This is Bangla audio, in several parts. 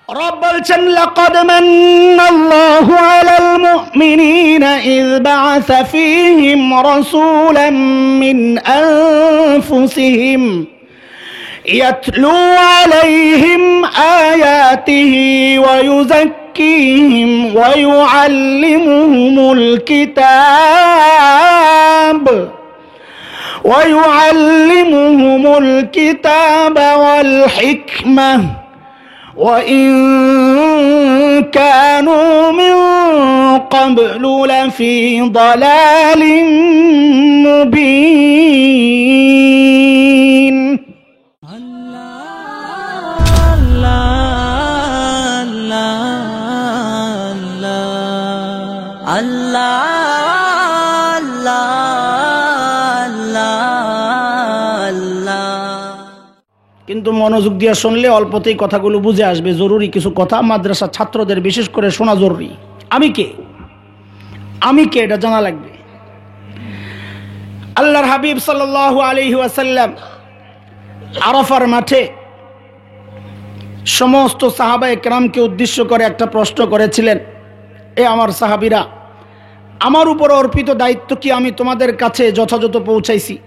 রব বলছেন লাকাদ মান্নাল্লাহু আলাল মুমিনিনা ইয বা'আসা ফীহিম রাসূলাম মিন আনফুসিহিম ইয়াতলু আলাইহিম আয়াতিহি ওয়া ইউযাক্কিহিম ওয়া ইউআল্লিমুহুমুল কিতাব والحكمة وإن كانوا من قبل لفي ضلال مبين কিন্তু মনোযোগ দিয়ে শুনলে অল্পতেই কথাগুলো বুঝে আসবে। জরুরি কিছু কথা মাদ্রাসা ছাত্রদের বিশেষ করে শোনা জরুরি। আমি কে এটা জানা লাগবে। আল্লাহর হাবিব সাল্লাল্লাহু আলাইহি ওয়াসাল্লাম আরাফার মাঠে সমস্ত সাহাবায়ে কেরামকে উদ্দেশ্য করে একটা প্রশ্ন করেছিলেন, এ আমার সাহাবীরা, আমার উপর অর্পিত দায়িত্ব কি আমি তোমাদের কাছে যথাযথ পৌঁছাইছি?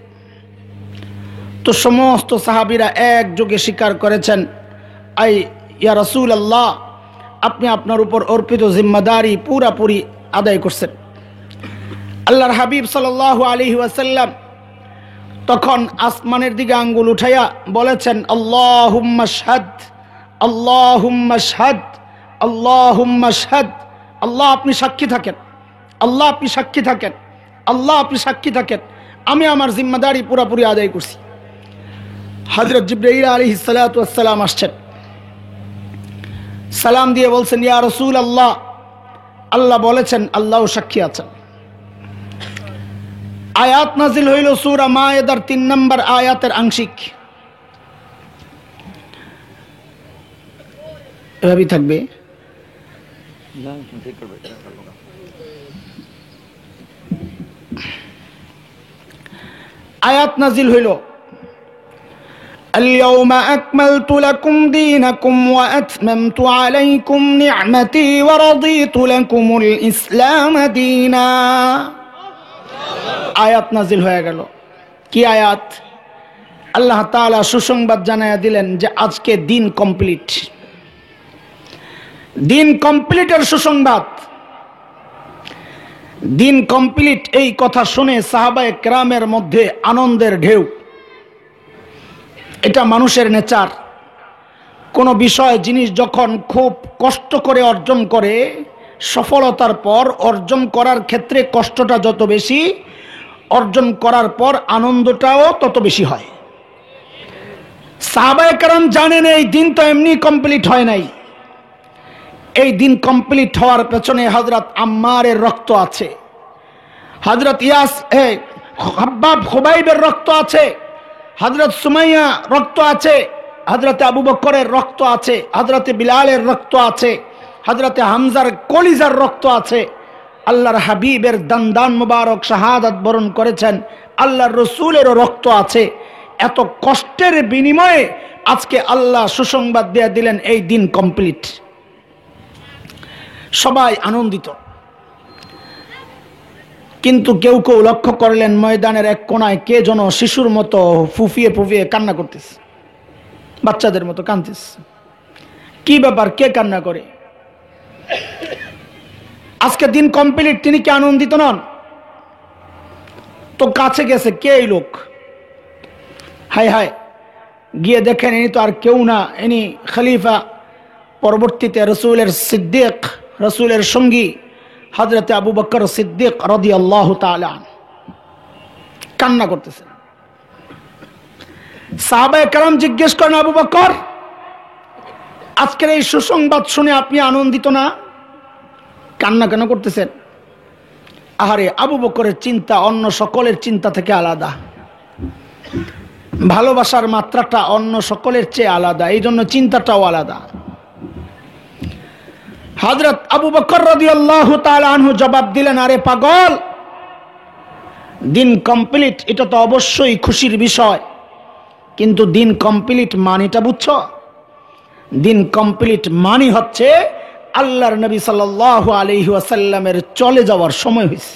তো সমস্ত সাহাবীরা একযোগে স্বীকার করেছেন, আই ইয়া রাসূলুল্লাহ, আপনি আপনার উপর অর্পিত জিম্মাদারি পুরাপুরি আদায় করছেন। আল্লাহর হাবিব সাল্লাল্লাহু আলাইহি ওয়াসাল্লাম তখন আসমানের দিকে আঙ্গুল উঠাইয়া বলেছেন, আল্লাহুম্মা শাহাদ, আল্লাহুম্মা শাহাদ, আল্লাহুম্মা শাহাদ। আল্লাহ আপনি সাক্ষী থাকেন, আল্লাহ আপনি সাক্ষী থাকেন, আল্লাহ আপনি সাক্ষী থাকেন, আমি আমার জিম্মাদারি পুরাপুরি আদায় করছি। হযরত জিবরাইল আলাইহিস সালাতু ওয়াস সালাম আসছেন, সালাম দিয়ে বলছেন, ইয়া রাসূলুল্লাহ, আল্লাহ বলেছেন, আল্লাহও সাক্ষী আছেন। আয়াত নাজিল হইল সূরা মায়েদার ৩ নম্বর আয়াতের আংশিক। এভাবেই থাকবে। আয়াত নাজিল হইল, اليوم أكملت لكم دينكم وأتممت عليكم نعمتي ورضيت لكم الإسلام دينا। আয়াত নাজিল হয়ে গেল। কি আয়াত? আল্লাহ তাআলা সুসংবাদ জানায়া দিলেন যে আজকে দিন কমপ্লিট, দিন কমপ্লিটের সুসংবাদ। দিন কমপ্লিট এই কথা শুনে সাহাবায়ে কেরামের মধ্যে আনন্দের ঢেউ। এটা মানুষের নেচার। কোনো বিষয় জিনিস যখন খুব কষ্ট করে অর্জন করে, সফলতার পর অর্জন করার ক্ষেত্রে কষ্টটা যত বেশি, অর্জন করার পর আনন্দটাও তত বেশি হয়। সাহাবায়ে কেরাম জানেন এই দিন তো এমনি কমপ্লিট হয় নাই, এই দিন কমপ্লিট হওয়ার পেছনে হযরত আম্মারের রক্ত আছে, হযরত হাব্বাব খুবাইবের রক্ত আছে, হযরত সুমাইয়া রক্ত আছে, হযরত আবু বকরের রক্ত আছে, হযরত বিলালের রক্ত আছে, হযরত হামজার কলিজার রক্ত আছে। আল্লাহর হাবিবের দান মুবারক শাহাদাত বরণ করেছেন, আল্লাহর রাসূলেরও রক্ত আছে। এত কষ্টের বিনিময়ে আজকে আল্লাহ সুসংবাদ দিয়ে দিলেন এই দিন কমপ্লিট। সবাই আনন্দিত। কিন্তু কেউ কেউ লক্ষ্য করলেন ময়দানের এক কোনায় কে যেন শিশুর মতো ফুফিয়ে ফুফিয়ে কান্না করতেছে, বাচ্চাদের মতো কাঁদতেছে। কি ব্যাপার, কে কান্না করে? আজকে দিন কমপ্লিট, তিনি কি আনন্দিত নন? তো কাছে গেছে, কে এই লোক? হায় হায়, গিয়ে দেখেন ইনি তো আর কেউ না, ইনি খলিফা, পরবর্তীতে রসুলের সিদ্দিক, রসুলের সঙ্গী হযরত আবু বকর সিদ্দিক রাদিয়াল্লাহু তাআলা আনহু। কান্না করতেছেন। সাহাবায়ে কেরাম জিজ্ঞেস করেন, আবু বকর, আজকের এই সুসংবাদ শুনে আপনি আনন্দিত না? কান্না কেন করতেছেন? আহারে, আবু বকরের চিন্তা অন্য সকলের চিন্তা থেকে আলাদা, ভালোবাসার মাত্রাটা অন্য সকলের চেয়ে আলাদা, এই জন্য চিন্তাটাও আলাদা। হযরত আবু বকর রাদিয়াল্লাহু তাআলা আনহু জবাব দিলেন, আরে পাগল, দিন কমপ্লিট এটা তো অবশ্যই খুশির বিষয়, কিন্তু দিন কমপ্লিট মানেটা বুঝছো? দিন কমপ্লিট মানি হচ্ছে আল্লাহর নবী সাল্লাল্লাহু আলাইহি ওয়াসাল্লামের চলে যাওয়ার সময় হয়েছে।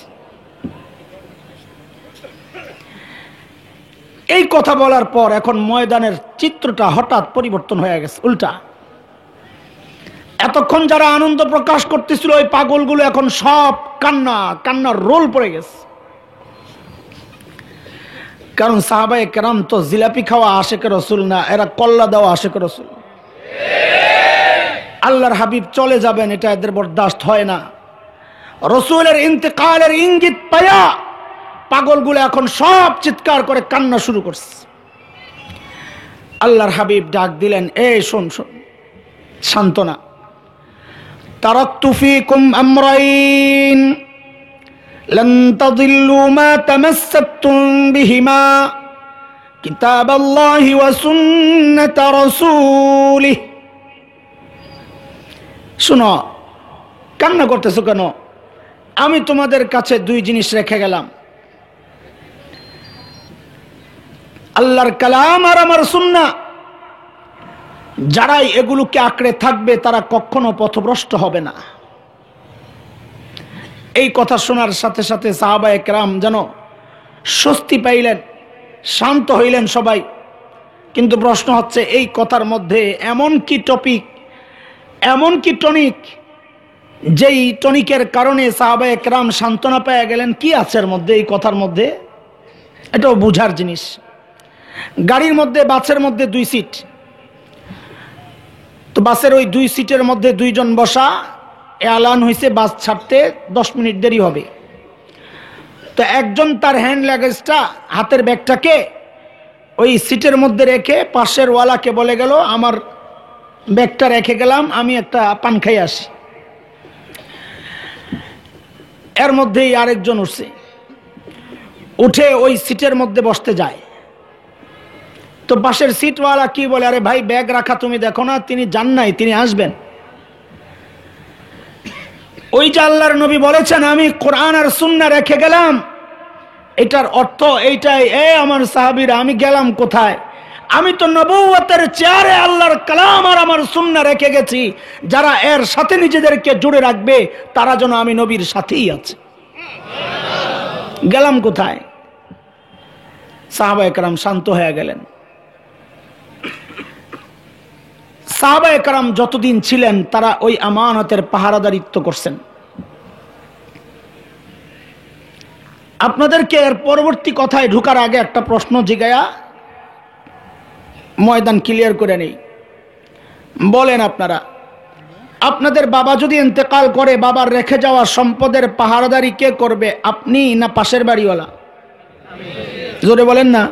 এই কথা বলার পর এখন ময়দানের চিত্রটা হঠাৎ পরিবর্তন হয়ে গেছে, উল্টা। এতক্ষণ যারা আনন্দ প্রকাশ করতেছিল ওই পাগলগুলো এখন সব কান্নার রোল পড়ে গেছে। কারণ সাহাবায়ে কেরাম তো জিলাপি খাওয়া আশেকে রসুল না, এরা কল্লা দেওয়া আশেকে রসুল। আল্লাহর হাবিব চলে যাবেন এটা এদের বরদাস্ত হয় না। রসুলের ইন্তেকালের ইঙ্গিত পায়া পাগলগুলো এখন সব চিৎকার করে কান্না শুরু করছে। আল্লাহর হাবিব ডাক দিলেন, এই শোন শোন, সান্ত্বনা। তারাকতু ফীকুম আমরাইন লান তাদিল্লু মা তামাসসাকতুম বিহিমা কিতাবাল্লাহি ওয়া সুন্নাত রাসূলিহি। শুনো, কান্না করতেছো কেন? আমি তোমাদের কাছে দুই জিনিস রেখে গেলাম, আল্লাহর কালাম আর আমার সুন্নাহ। যারাই এগুলোকে আঁকড়ে থাকবে তারা কখনো পথভ্রষ্ট হবে না। এই কথা শোনার সাথে সাথে সাহাবায়ে কেরাম যেন স্বস্তি পাইলেন, শান্ত হইলেন সবাই। কিন্তু প্রশ্ন হচ্ছে, এই কথার মধ্যে এমন কি টপিক, এমন কি টনিক, যেই টনিকের কারণে সাহাবায়ে কেরাম সান্ত্বনা পেয়ে গেলেন? কি আছে এর মধ্যে, এই কথার মধ্যে? এটাও বুঝার জিনিস। গাড়ির মধ্যে, বাসের মধ্যে 2 সিট, তো বাসের ওই 2 সিটের মধ্যে 2 জন বসা, এলান হয়েছে বাস ছাড়তে 10 মিনিট দেরি হবে। তো একজন তার হ্যান্ড লাগেজটা, হাতের ব্যাগটাকে ওই সিটের মধ্যে রেখে পাশের ওয়ালাকে বলে গেল, আমার ব্যাগটা রেখে গেলাম, আমি একটা পান খাই আসি। এর মধ্যেই আরেকজন উঠছে, উঠে ওই সিটের মধ্যে বসতে যায়। তো পাশের সিটওয়ালা কি বলে, আরে ভাই ব্যাগ রাখা তুমি দেখো না, তিনি যান নাই, তিনি আসবেন। ওই যে আল্লাহর নবী বলেছেন আমি কোরআন আর সুন্নাহ রেখে গেলাম, এটার অর্থ এইটাই, এ আমার সাহাবীরা, আমি গেলাম কোথায়? আমি তো নবুয়তের চেয়ারে আল্লাহর কালাম আর আমার সুন্নাহ রেখে গেছি। যারা এর সাথে নিজেদেরকে জুড়ে রাখবে তারা যেন আমি নবীর সাথেই আছে। গেলাম কোথায়? সাহাবায়ে কেরাম শান্ত হয়ে গেলেন। সাহাবায়ে কেরাম যতদিন ছিলেন তারা ওই আমানতের পাহারাদারিত্ব করছেন। আপনাদেরকে এর পরবর্তী কথায় ঢোকার আগে একটা প্রশ্ন জিগায়া ময়দান ক্লিয়ার করে নেই। বলেন আপনারা, আপনাদের বাবা যদি ইন্তেকাল করে, বাবার রেখে যাওয়া সম্পদের পাহারাদারি কে করবে, আপনি না পাশের বাড়িওয়ালা? জোরে বলেন না।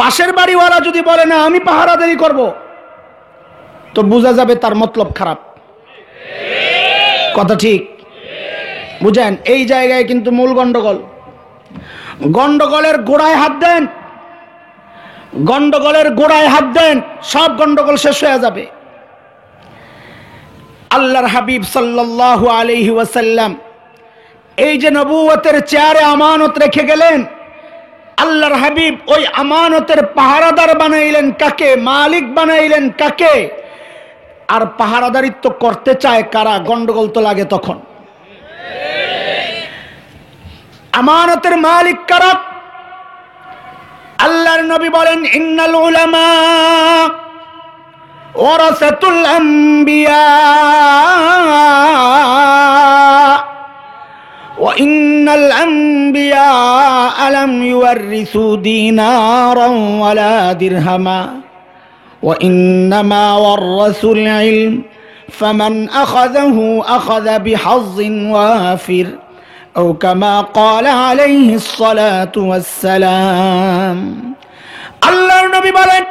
পাশের বাড়িওয়ালা যদি বলে না আমি পাহারাদারি করব, তো বোঝা যাবে তার মতলব খারাপ। কথা ঠিক বুঝেন? এই জায়গায় কিন্তু মূল গন্ডগোল। গন্ডগোলের গোড়ায় হাত দেন, গন্ডগোলের গোড়ায় হাত দেন, সব গন্ডগোল শেষ হয়ে যাবে। আল্লাহর হাবিব সাল্লাল্লাহু আলাইহি ওয়াসাল্লাম এই যে নবুয়তের চেয়ারে আমানত রেখে গেলেন, আল্লাহর হাবিব ওই আমানতের পাহারাদার বানাইলেন কাকে? মালিক বানাইলেন কাকে? আর পাহারাদারিত্ব করতে চায় কারা? গন্ডগোল তো লাগে তখন। আমানতের মালিক কারা? আল্লাহর নবী বলেন, ইন্নাল উলামা ওয়ারাসাতুল আম্বিয়া ওয়া ইন্নাল আম্বিয়া লাম ইউরিসু দিনারান ওয়ালা দিরহামা ওয়া ইন্নামা ওয়ারাসুল ইলম ফামান আখাযাহু আখাযা বিহাজ্জিন ওয়াফির أو كما قال عليه الصلاة والسلام। আল্লাহর নবী বলেন,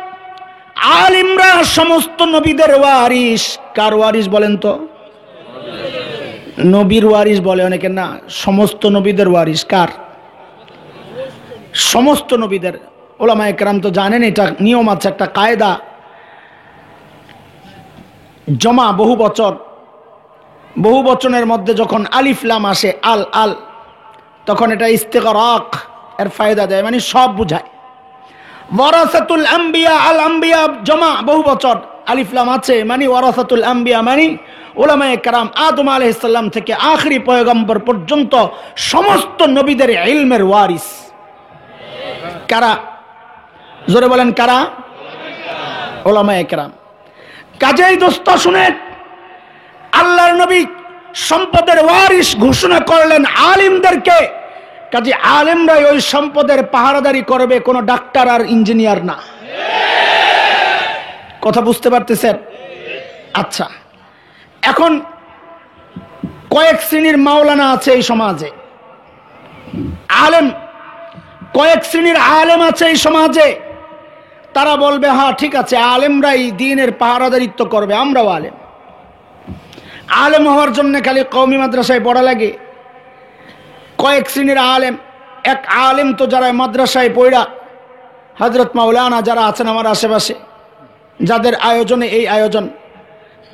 আলিমরা সমস্ত নবীদের ওয়ারিস। কার ওয়ারিস বলেন তো? নবীর ওয়ারিস বলে অনেকে, না, সমস্ত নবীদের ওয়ারিস। কার? সমস্ত নবীদের। ওলামায়ে কেরাম তো জানেন এটা নিয়ম আছে, একটা কায়দা। জমা বহু বচন, বহু বচনের মধ্যে যখন আলিফ লাম আসে, আল আল, তখন এটা ইস্তেগরাক এর ফায়দা দেয়, মানে সব বুঝায়। ওয়ারাসাতুল আম্বিয়া, আল আম্বিয়া জমা বহু বচন, আলিফ লাম আছে, মানে ওয়ারাসাতুল আম্বিয়া মানে উলামায়ে কেরাম আদম আলাইহিস সালাম থেকে আখেরি পয়গম্বর পর্যন্ত সমস্ত নবীদের ইলমের ওয়ারিস। কারা? জোরে বলেন কারা? উলামায়ে কেরাম। কাজেই দোস্ত শুনেন, আল্লাহর নবী সম্পদের ওয়ারিস ঘোষণা করলেন আলিমদেরকে। কাজে আলেমরাই ওই সম্পদের পাহারাদারি করবে, কোনো ডাক্তার আর ইঞ্জিনিয়ার না। কথা বুঝতে পারতেছেন? আচ্ছা, এখন কয়েক শ্রেণীর মাওলানা আছে এই সমাজে, আলেম, কয়েক শ্রেণীর আলেম আছে এই সমাজে। তারা বলবে হ্যাঁ ঠিক আছে, আলেমরাই দ্বীনের পাহারাদারিত্ব করবে, আমরাও আলেম। আলেম হওয়ার জন্য খালি কওমি মাদ্রাসায় পড়া লাগে? কয়েক শ্রেণীর আলেম, এক আলেম তো যারা মাদ্রাসায় পড়া, হযরত মাওলানা যারা আছেন আমার আশেপাশে, যাদের আয়োজনে এই আয়োজন,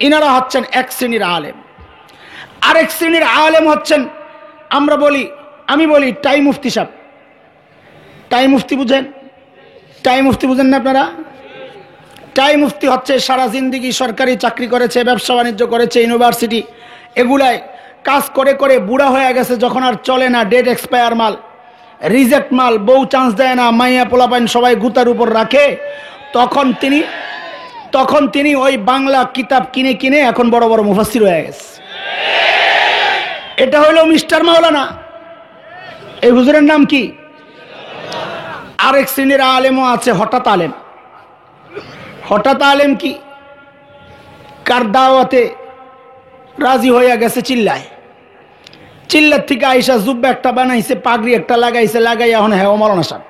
ইনারা হচ্ছেন এক শ্রেণীর আলেম। আরেক শ্রেণীর আলেম হচ্ছেন, আমরা বলি, আমি বলি টাই মুফতি সাহেব। টাই মুফতি বুঝেন? টাই মুফতি বুঝেন না আপনারা? টাই মুফতি হচ্ছে সারা জিন্দিগি সরকারি চাকরি করেছে, ব্যবসা বাণিজ্য করেছে, ইউনিভার্সিটি এগুলায় কাজ করে করে বুড়া হয়ে গেছে, যখন আর চলে না, ডেট এক্সপায়ার মাল, রিজেক্ট মাল, বউ চান্স দেয় না, মাইয়া পোলাপাইন সবাই গুতার উপর রাখে, তখন তিনি ওই বাংলা কিতাব কিনে কিনে এখন বড় বড় মুফাসসির হয়ে গেছে। এটা হলো মিস্টার মাওলানা। এই হুজুরের নাম কি? আরেক শ্রেণীর আলেমও আছে হঠাৎ আলেম। হঠাৎ আলেম কি? কার দাওয়াতে রাজি হইয়া গেছে, চিল্লায়, চিল্লার থেকে আইসা জুব্বা একটা বানাইছে, পাগড়ি একটা লাগাইছে, লাগাইয়া এখন হ্যাঁ মাওলানা সাহেব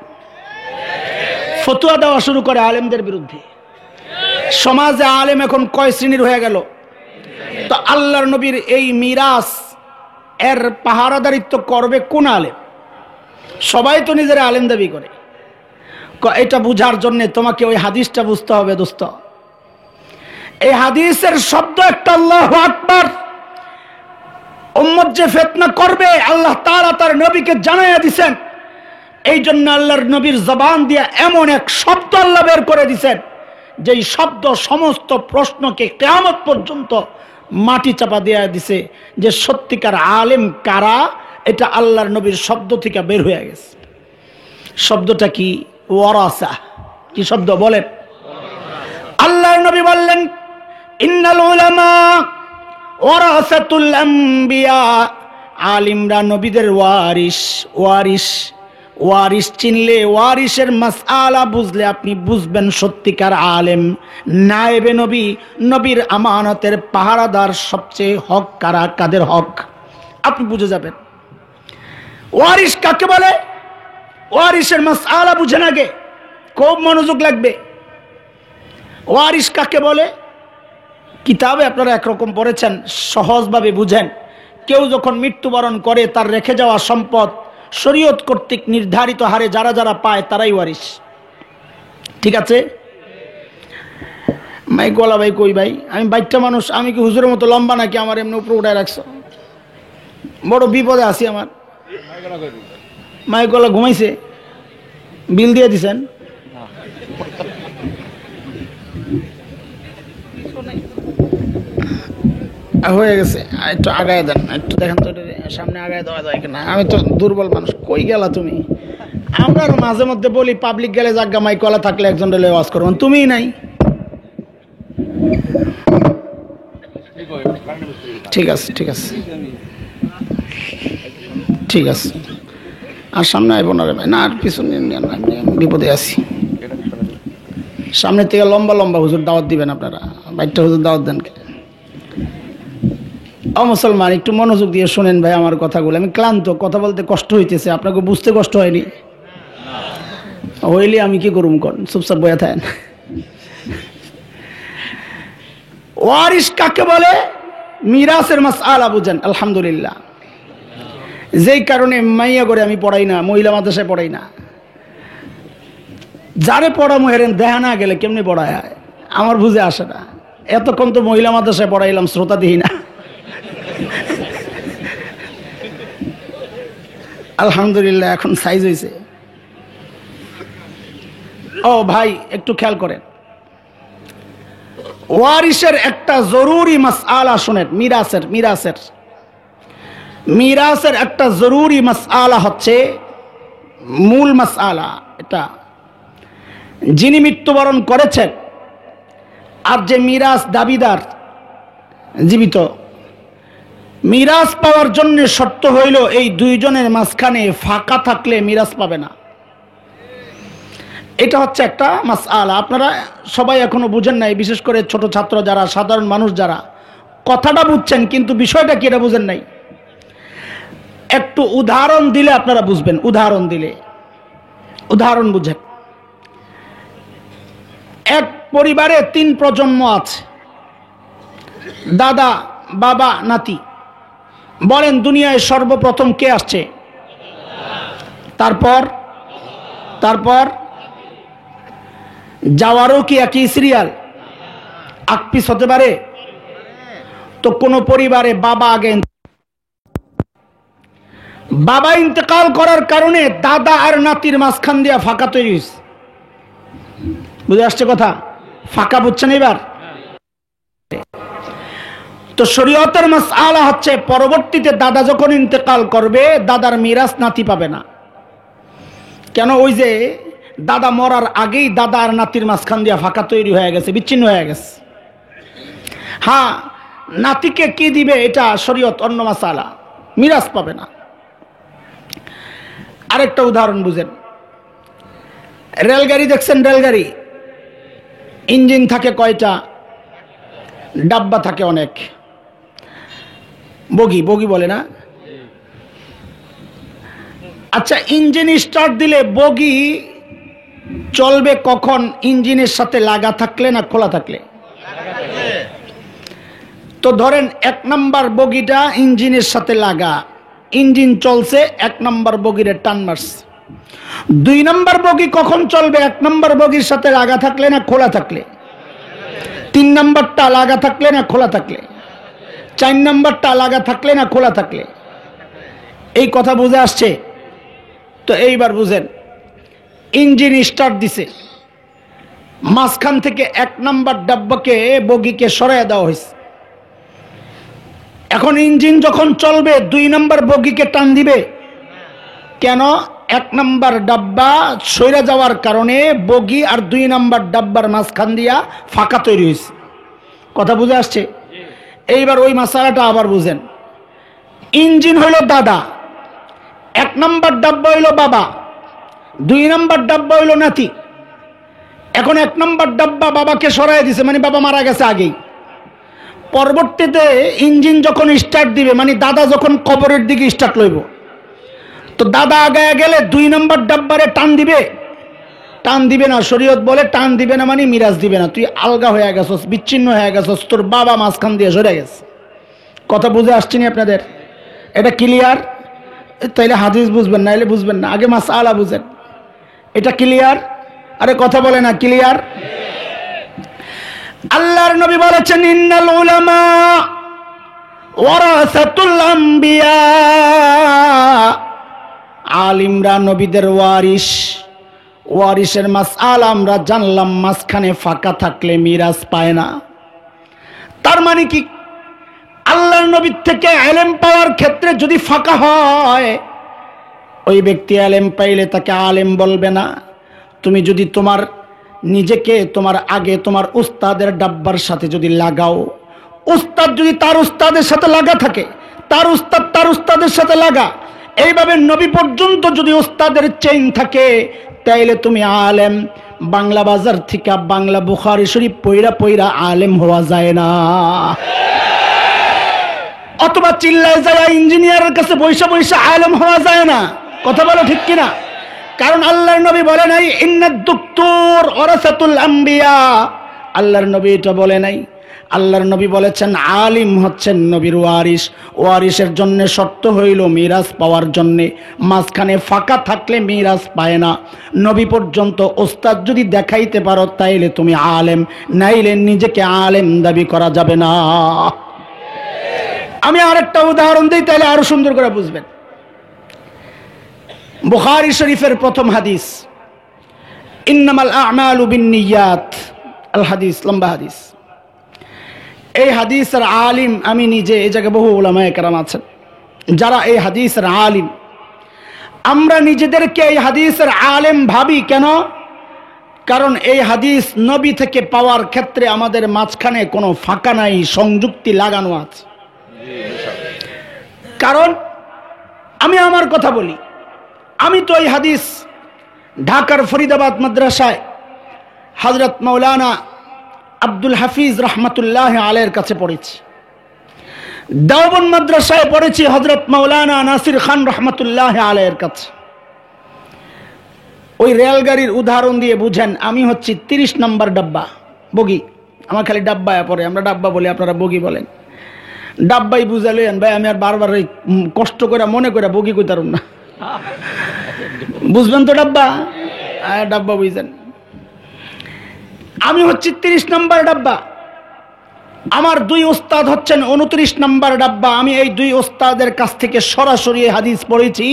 ফতুয়া দেওয়া শুরু করে আলেমদের বিরুদ্ধে। সমাজে আলেম এখন কয় শ্রেণীর হয়ে গেল? তো আল্লাহর নবীর এই মিরাস এর পাহারাদারিত্ব করবে কোন আলেম? সবাই তো নিজের আলেম দাবি করে। এটা বুঝার জন্য তোমাকে ওই হাদিসটা বুঝতে হবে দোস্ত। এই হাদিসের শব্দ একটা আল্লাহু আকবার। উম্মত যে ফিতনা করবে আল্লাহ তাআলা তার নবীকে জানাইয়া দিবেন। এই জন্য আল্লাহর নবীর জবান দিয়ে এমন এক শব্দ আল্লাহ বের করে দিবেন, যেই শব্দ সমস্ত প্রশ্নকে কিয়ামত পর্যন্ত মাটি চাপা দিয়ে দিছে, যে সত্যিকার আলেম কারা এটা আল্লাহর নবীর শব্দ থেকে বের হয়ে গেছে। শব্দটা কি? ওয়ারাসা। কি শব্দ বলেন? আল্লাহর নবী বললেন ইন্নাল উলামা ওয়ারাসাতুল আম্বিয়া, আলিমরা নবীদের ওয়ারিস। ওয়ারিস, ওয়ারিস চিনলে, ওয়ারিসের মাসআলা বুঝলে আপনি বুঝবেন সত্যিকার আলেম। নায়েবে নবী, নবীর আমানতের পাহারাদার সবচেয়ে হক কারা, কাদের হক আপনি বুঝে যাবেন। ওয়ারিস কাকে বলে? ওয়ারিসের মাসআলা বুঝেন আগে, খুব মনোযোগ লাগবে। ওয়ারিস কাকে বলে? কিতাবে আপনারা একরকম পড়েছেন, সহজভাবে বুঝেন। কেউ যখন মৃত্যুবরণ করে তার রেখে যাওয়া সম্পদ শরীয়ত কর্তৃক নির্ধারিত হারে যারা যারা পায় তারাই ওয়ারিস। ঠিক আছে? মাই গলা ভাই কই ভাই, আমি বাইকটা মানুষ, আমি কি হুজুরের মতো লম্বা নাকি আমার এমনি উপরে উঠায় রাখছো? বড় বিপদে আছি আমার। মাই গলা ঘুমাইছে, বিল দিয়ে দিছেন? হয়ে গেছে, একটু আগায় দেন, একটু দেখেন তো সামনে আগায় দেওয়া যায় কিনা। আমি তো দুর্বল মানুষ। কই গেলা তুমি? আমরা মাঝে মধ্যে বলি পাবলিক গেলে জাগা মাই কলা থাকলে একজন রেলে ওয়াজ করবেন, তুমি নাই। ঠিক আছে, ঠিক আছে, ঠিক আছে। আর সামনে আইব না রে ভাই, না আর পিছনে বিপদে আছি। সামনে থেকে লম্বা লম্বা হুজুর দাওয়াত দিবেন আপনারা, বাইকটা হুজুর দাওয়াত দেন। ও মুসলমান, একটু মনোযোগ দিয়ে শোনেন ভাই আমার কথাগুলো। আমি ক্লান্ত, কথা বলতে কষ্ট হইতেছে, আপনাকে বুঝতে কষ্ট হয়নি? হইলে আমি কি করুম? কোন চুপচাপ বয়া থাকেন। ওয়ারিস কাকে বলে? মিরাসের মাসআলা বুঝেন আলহামদুলিল্লাহ। যেই কারণে মাইয়া করে আমি পড়াই না, মহিলা মাদ্রাসায় পড়াই না। যারে পড়ামো হেরেন দেখা না গেলে কেমনি পড়ায় আমার বুঝে আসে না। এতক্ষণ তো মহিলা মাদ্রাসায় পড়াইলাম, শ্রোতা দিই না। আলহামদুলিল্লাহ এখন সাইজ হয়েছে। ও ভাই একটু খেয়াল করেন, ওয়ারিসের একটা জরুরি মাসআলা শুনেন। মিরাসের একটা জরুরি মাসআলা হচ্ছে মূল মাসআলা এটা, যিনি মৃত্যুবরণ করেছেন আর যে মিরাস দাবিদার জীবিত, মিরাস পাওয়ার জন্য শর্ত হইল এই দুইজনের মাঝখানে ফাঁকা থাকলে মিরাস পাবে না। এটা হচ্ছে একটা মাসআলা। আপনারা সবাই এখনো বুঝেন নাই, বিশেষ করে ছোট ছাত্র যারা, সাধারণ মানুষ যারা, কথাটা বুঝছেন কিন্তু বিষয়টা কি এটা বুঝেন নাই। একটু উদাহরণ দিলে আপনারা বুঝবেন। উদাহরণ বুঝেন। এক পরিবারে 3 প্রজন্ম আছে, দাদা, বাবা, নাতি। বলেন দুনিয়ায় সর্বপ্রথম কে আসছে? তারপর যাওয়ারও কি একই সিরিয়াল? আকপিস হতে পারে? তো কোন পরিবারে বাবা ইন্তেকাল করার কারণে দাদা আর নাতির মাঝখান দিয়া ফাঁকা তৈরি হয়েছে। বুঝে আসছে কথা? ফাঁকা বুঝছেন এবার? তো শরীয়তের মাসআলা হচ্ছে পরবর্তীতে দাদা যখন ইন্তেকাল করবে দাদার মিরাস নাতি পাবে না। কেন? ওই যে দাদা মরার আগেই দাদা আর নাতির মাঝখান দিয়া ফাঁকা তৈরি হয়ে গেছে, বিচ্ছিন্ন হয়ে গেছে। হ্যাঁ, নাতিকে কি দিবে এটা শরীয়ত অন্য মাসআলা, মিরাস পাবে না। আরেকটা উদাহরণ বুঝেন। রেলগাড়ি দেখছেন? রেলগাড়ি ইঞ্জিন থাকে কয়টা? ডাব্বা থাকে অনেক। বগি বলে না? আচ্ছা, ইঞ্জিন স্টার্ট দিলে বগি চলবে কখন? ইঞ্জিনের সাথে লাগা থাকলে না খোলা থাকলে? তো ধরেন 1 নম্বর বগিটা ইঞ্জিনের সাথে লাগা, ইঞ্জিন চলছে, 1 নম্বর বগিরে টান মারছে। 2 নম্বর বগি কখন চলবে? 1 নম্বর বগির সাথে লাগা থাকলে না খোলা থাকলে? 3 নম্বরটা লাগা থাকলে না খোলা থাকলে? 4 নম্বরটা লাগা থাকলে না খোলা থাকলে? এই কথা বুঝে আসছে? তো এইবার বুঝেন, ইঞ্জিন স্টার্ট দিছে, মাঝখান থেকে 1 নম্বর ডাব্বাকে বগিকে সরাইয়া দেওয়া হয়েছে। এখন ইঞ্জিন যখন চলবে 2 নম্বর বগিকে টান দিবে কেন? 1 নম্বর ডাব্বা সইরা যাওয়ার কারণে বগি আর 2 নম্বর ডাব্বার মাঝখান দিয়া ফাঁকা তৈরি হয়েছে। কথা বুঝে আসছে? এইবার ওই মাসালাটা আবার বুঝেন। ইঞ্জিন হইল দাদা, 1 নম্বর ডাব্বা হইল বাবা, 2 নম্বর ডাব্বা হইল নাতি। এখন 1 নম্বর ডাব্বা বাবাকে সরাই দিছে, মানে বাবা মারা গেছে আগেই। পরবর্তীতে ইঞ্জিন যখন স্টার্ট দিবে, মানে দাদা যখন কবরের দিকে স্টার্ট লইব, তো দাদা আগায় গেলে 2 নম্বর ডাব্বারে টান দিবে না। শরীয়ত বলে টান দিবে না মানে মিরাজ দিবে না। তুই আলগা হয়ে গেছস, বিচ্ছিন্ন হয়ে গেছস, তোর বাবা মাঝখান দিয়ে সরে গেছে। কথা বুঝে আসছে না আপনাদের? এটা ক্লিয়ার? তাইলে হাদিস বুঝবেন, না এলে বুঝবেন না। আগে মাসআলা বুঝেন। এটা ক্লিয়ার? আরে কথা বলে না ক্লিয়ার? আল্লাহর নবী বলেছেন, ইন্নাল উলামা ওয়ারাসাতুল আম্বিয়া, আলিমরা নবীদের ওয়ারিসের মাসআলা আমরা জানলাম, মাঝখানে ফাঁকা থাকলে মিরাজ পায় না। তার মানে কি? আল্লাহর নবীর থেকে ইলম পাওয়ার ক্ষেত্রে যদি ফাঁকা হয়, ওই ব্যক্তি ইলম পাইলে তাকে আলেম বলবে না। তুমি যদি তোমার নিজেকে তোমার উস্তাদের ডাব্বার সাথে যদি লাগাও, উস্তাদ যদি তার উস্তাদের সাথে লাগা থাকে, তার উস্তাদের সাথে লাগা, এইভাবে নবী পর্যন্ত যদি উস্তাদের চেইন থাকে, তাইলে তুমি আলেম। বাংলা বাজার থেকে বাংলা বুখারী শরীফ পইরা আলেম হওয়া যায় না। অথবা চিল্লায় যায় ইঞ্জিনিয়ারের কাছে বৈশা আলেম হওয়া যায় না। কথা বলো ঠিক কিনা? কারণ আল্লাহর নবী বলে নাই ইন্নাদ দুক্তুর ওয়ারাসাতুল আম্বিয়া। আল্লাহর নবী এটা বলে নাই। আল্লাহর নবী বলেছেন আলিম হচ্ছেন নবীর ওয়ারিসের জন্য শর্ত হইল মিরাজ পাওয়ার জন্য মাঝখানে ফাঁকা থাকলে মিরাজ পায় না। নবী পর্যন্ত ওস্তাদ যদি দেখাইতে পারো তাইলে তুমি আলেম, নাইলে নিজেকে আলেম দাবি করা যাবে না। আমি আরেকটা উদাহরণ দিই, তাইলে আরো সুন্দর করে বুঝবেন। বুখারী শরীফের প্রথম হাদিস, ইন্নামাল আমালু বিন্নিয়াত, আল হাদিস, লম্বা হাদিস। এই হাদিসের আলিম আমি নিজে, এই জায়গায় বহু উলামায়ে কেরাম আছেন যারা এই হাদিসের আলিম। আমরা নিজেদেরকে এই হাদিসের আলেম ভাবি কেন? কারণ এই হাদিস নবী থেকে পাওয়ার ক্ষেত্রে আমাদের মাঝখানে কোনো ফাঁকা নাই, সংযুক্তি লাগানো আছে। কারণ আমি আমার কথা বলি, আমি তো এই হাদিস ঢাকার ফরিদাবাদ মাদ্রাসায় হযরত মাওলানা আব্দুল হাফিজ রহমতুল্লাহ আলাইহির কাছে পড়েছি। দেওবন্দ মাদ্রাসায় পড়েছি হযরত মাওলানা নাসির খান রহমতুল্লাহ আলাইহির কাছে। ওই রেলগাড়ির উদাহরণ দিয়ে বুঝেন, আমি হচ্ছি 30 নম্বর ডাব্বা, বগি। আমার খালি ডাব্বায় পড়ে, আমরা ডাব্বা বলি, আপনারা বগি বলেন। ডাব্বাই বুঝালেন ভাই, আমি আর বারবার ওই কষ্ট করে মনে করে বগি কইতারুম না, বুঝবেন তো ডাব্বা? ডাব্বা বুঝছেন। আমি হচ্ছি 30 নম্বর ডাব্বা, আমার 2 ওস্তাদ হচ্ছেন 29 নম্বর ডাব্বা। আমি এই 2 ওস্তাদের কাছ থেকে সরাসরি হাদিস পড়েছি,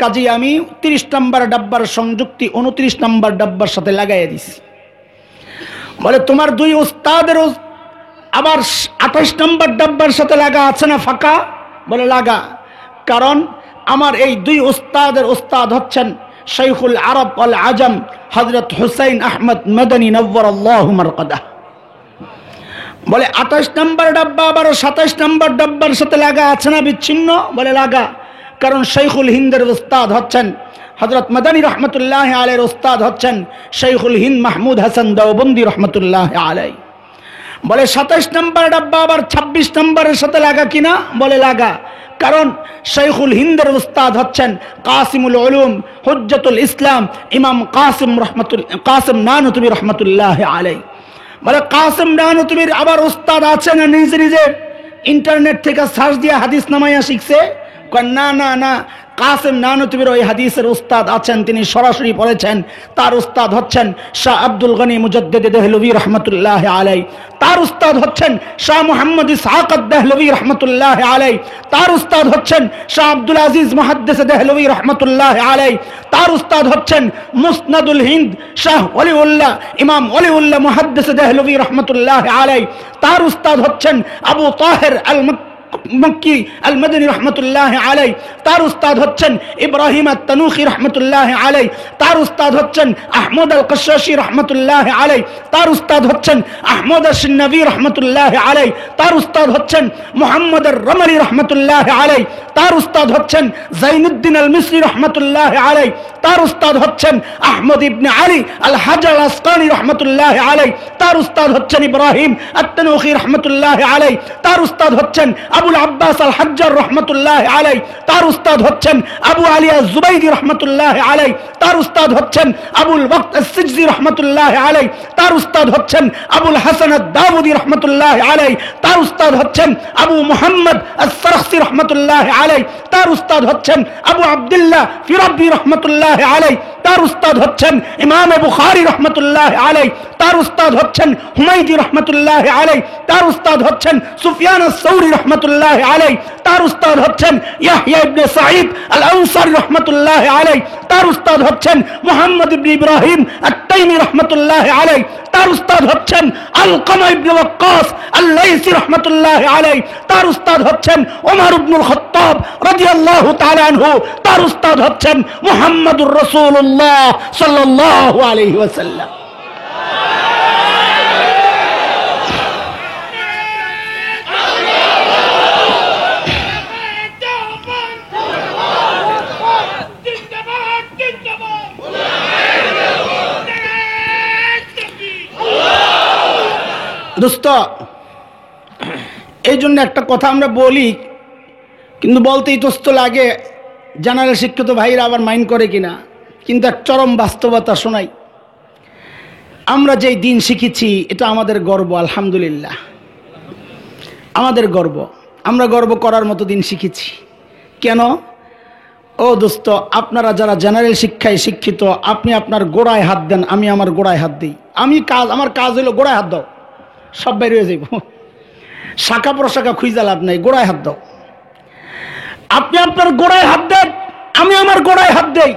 কাজে আমি 30 নম্বর ডাব্বার সংযুক্তি 29 নম্বর ডাব্বার সাথে লাগাইয়া দিছি। বলে তোমার 2 ওস্তাদের আবার 28 নম্বর ডাব্বার সাথে লাগা আছে না ফাঁকা? বলে লাগা। কারণ আমার এই 2 ওস্তাদের ওস্তাদ হচ্ছেন শাইখুল আরব ওয়াল আজম হযরত হুসাইন আহমদ মাদানী নওয়ারাল্লাহু মারকাদাহ। বলে 28 নম্বর ডাব্বা আবার 27 নম্বর ডাব্বার সাথে লাগা আছে না বিচ্ছিন্ন? বলে লাগা। কারণ শাইখুল হিন্দের উস্তাদ হচ্ছেন হযরত মাদানী রহমতুল্লাহ আলাইহির উস্তাদ হচ্ছেন শাইখুল হিন্দ মাহমুদ হাসান দেওবন্দি রহমতুল্লাহ আলাইহি। বলে 27 নম্বর ডাব্বা আবার 26 নম্বরের সাথে লাগা কিনা? বলে লাগা। কারণ শাইখুল হিন্দের উস্তাদ হচ্ছেন কাসিমুল উলুম হুজ্জাতুল ইসলাম ইমাম কাসিম নানুতুবি রহমতুল্লাহ আলাইহি। বলে কাসিম নানুতুবির আবার উস্তাদ আছে না নিজে নিজে ইন্টারনেট থেকে সার্চ দিয়ে হাদিস নামাইয়া শিখছে? না না না, কাসিম নানুতুবির ওই হাদিসের উস্তাদ আছেন, তিনি সরাসরি পড়েছেন। তার উস্তাদ হচ্ছেন শাহ আব্দুল গনি মুজাদ্দিদ দেহলভী রহমতুল্লাহ আলাইহি। তার উস্তাদ হচ্ছেন শাহ মুহাম্মদ ইসহাক দেহলভী রহমতুল্লাহ আলাইহি। তার উস্তাদ হচ্ছেন শাহ আব্দুল আজিজ মুহাদ্দিস দেহলভী রহমতুল্লাহ আলাইহি। তার উস্তাদ হচ্ছেন মুসনাদুল হিন্দ শাহ ওলিউল্লাহ ইমাম ওলিউল্লাহ মুহাদ্দিস দেহলভী রহমতুল্লাহ আলাইহি। তার উস্তাদ হচ্ছেন আবু তাহের আল মক্কি আল মাদানী রহমতুল্লাহ আলাইহি। তার উস্তাদ হচ্ছেন ইব্রাহিম আত-তানুখি রহমতুল্লাহ আলাইহি। তার উস্তাদ হচ্ছেন আহমদ আল কশাশি রহমতুল্লাহ আলাইহি। তার উস্তাদ হচ্ছেন আহমদ আশ-শিন্নভী রহমতুল্লাহ আলাইহি। তার উস্তাদ হচ্ছেন মুহাম্মদ আর-রমলি রহমতুল্লাহ আলাইহি। তার উস্তাদ হচ্ছেন জাইনুদ্দিন আল মিসরি রহমতুল্লাহ আলাইহি। তার উস্তাদ হচ্ছেন আহমদ ইবনে আলী আল হাজার আসকানি রহমতুল্লাহ আলাইহি। তার উস্তাদ হচ্ছেন ইব্রাহিম আত-তানুখি রহমতুল্লাহ আলাইহি। তার উস্তাদ হচ্ছেন আবুল আব্বাস আল হাজ্জার রহমতুল্লাহ আলাইহি। তার উস্তাদ হচ্ছেন আবু আলী আজ-জুবাইদি রহমতুল্লাহ আলাইহি। তার উস্তাদ হচ্ছেন আবুল ওয়াক্ত আস-সিজজি রহমতুল্লাহ আলাইহি। তার উস্তাদ হচ্ছেন আবুল হাসান আদ-দাউদি রহমতুল্লাহ আলাইহি। তার উস্তাদ হচ্ছেন আবু মুহাম্মদ আস-সারখসি রহমতুল্লাহ আলাইহি। তার উস্তাদ হচ্ছেন আবু আব্দুল্লাহ ফিরাবি রহমতুল্লাহ আলাইহি। তার উস্তাদ হচ্ছেন ইমাম বুখারী রহমতুল্লাহ আলাইহি। তার উস্তাদ হচ্ছেন হুমায়দি রহমতুল্লাহ আলাইহি। তার উস্তাদ হচ্ছেন সুফিয়ান আস-সাউরি রহমতুল্লাহ আলাইহি। তার উস্তাদ হচ্ছেন ইয়াহইয়া ইবনে সাঈদ আল-আনসারী রহমতুল্লাহ আলাইহি। তার উস্তাদ হচ্ছেন মুহাম্মদ ইবনে ইব্রাহিম আত-তাইমি রহমতুল্লাহ আলাইহি। তার উস্তাদ হচ্ছেন আলকামা ইবনে ওয়াক্কাস আল-লাইসি রহমতুল্লাহ আলাইহি। তার উস্তাদ হচ্ছেন ওমর ইবনুল খাত্তাব রাদিয়াল্লাহু তাআলা আনহু। তার উস্তাদ হচ্ছেন মুহাম্মদুর রাসূলুল্লাহ সাল্লাল্লাহু আলাইহি ওয়াসাল্লাম। দোস্ত, এই জন্য একটা কথা আমরা বলি, কিন্তু বলতেই তোস্ত লাগে, জেনারেল শিক্ষিত ভাইরা আবার মাইন্ড করে কিনা, কিন্তু এক চরম বাস্তবতা শোনাই। আমরা যেই দিন শিখেছি এটা আমাদের গর্ব, আলহামদুলিল্লাহ আমাদের গর্ব। আমরা গর্ব করার মতো দিন শিখেছি। কেন? ও দোস্ত, আপনারা যারা জেনারেল শিক্ষায় শিক্ষিত, আপনি আপনার গোড়ায় হাত দেন, আমি আমার গোড়ায় হাত দিই। আমার কাজ হলো গোড়ায় হাত দাও, সব বাইরে হয়ে যাইব। শাখা প্রশাখা খুঁজে লাভ নাই, গোড়ায় হাত দাও। আপনি আপনার গোড়ায় হাত দেন, আমি আমার গোড়ায় হাত দেই।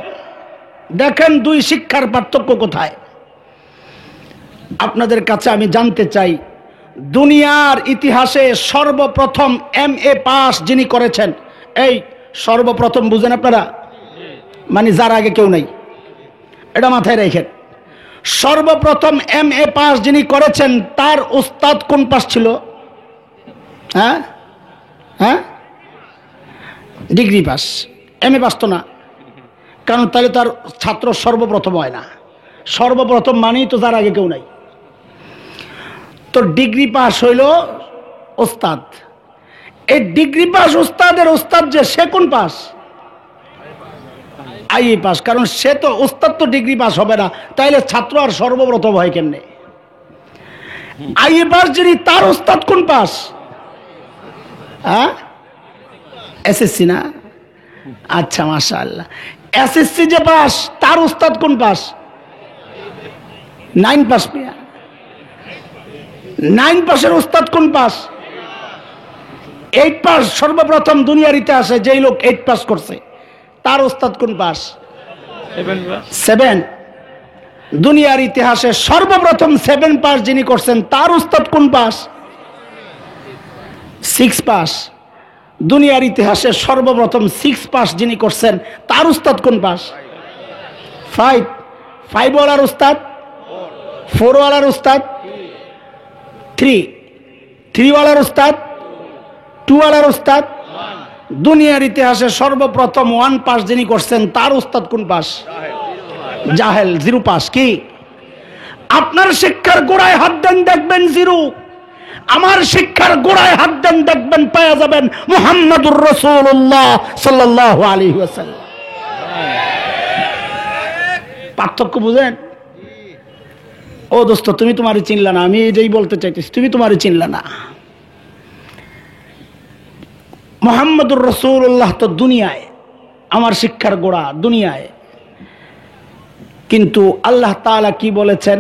দেখেন 2 শিক্ষার পার্থক্য কোথায়। আপনাদের কাছে আমি জানতে চাই, দুনিয়ার ইতিহাসে সর্বপ্রথম MA পাস যিনি করেছেন, এই সর্বপ্রথম বুঝেন আপনারা, মানে যার আগে কেউ নাই, এটা মাথায় রেখেন। সর্বপ্রথম MA পাস যিনি করেছেন তার উস্তাদ কোন পাস ছিল? হ্যাঁ হ্যাঁ, ডিগ্রি পাস। MA পাস তো না, কারণ তাহলে তার ছাত্র সর্বপ্রথম হয় না। সর্বপ্রথম মানেই তো যার আগে কেউ নাই। তো ডিগ্রি পাস হইল ওস্তাদ। এই ডিগ্রি পাস ওস্তাদের ওস্তাদ যে, সে কোন পাস? IE pass. কারণ সে তো ওস্তাদ, তো ডিগ্রি পাস হবে না, তাইলে ছাত্র আর সর্বপ্রথম হয় কেমনে? IE পাস যিনি, তার ওস্তাদ কোন পাস? হ্যাঁ, SSC না? আচ্ছা, মাশাআল্লাহ। SSC যে পাস, তার ওস্তাদ কোন পাস? 9 পাস। 9 পাসের ওস্তাদ কোন পাস? 8 পাস। সর্বপ্রথম দুনিয়ার ইতিহাসে যেই লোক 8 পাস করছে, তার ওস্তাদ কোন পাস? 7। দুনিয়ার ইতিহাসে সর্বপ্রথম 7 পাস যিনি করছেন, তার ওস্তাদ কোন পাস? 6 পাস। দুনিয়ার ইতিহাসে সর্বপ্রথম 6 পাস যিনি করছেন, তার ওস্তাদ কোন পাস? 5। 5 ওয়ালার ওস্তাদ, 4 ওয়ালার ওস্তাদ, 3 ওয়ালার ওস্তাদ, 2 ওয়ালার ওস্তাদ। দুনিয়ার ইতিহাসে সর্বপ্রথম 1 পাস যিনি করছেন, তার ওস্তাদ কোন পাস? জাহেল, 0 পাস। কি আপনার শিক্ষার গোড়ায় হাত দেন, দেখবেন 0। আমার শিক্ষার গোড়ায় হাত দেন, দেখবেন পাওয়া যাবেন মুহাম্মাদুর রাসূলুল্লাহ সাল্লাল্লাহু আলাইহি ওয়াসাল্লাম। পার্থক্য বুঝেন? ও দোস্ত, তুমি তোমারে চিনলা না, আমি এটাই বলতে চাইতেছি, তুমি তোমারে চিনলা না। মুহাম্মাদুর রাসূলুল্লাহ তো দুনিয়ায়, আমার শিক্ষার গোড়া দুনিয়ায়। কিন্তু আল্লাহ তাআলা কি বলেছেন?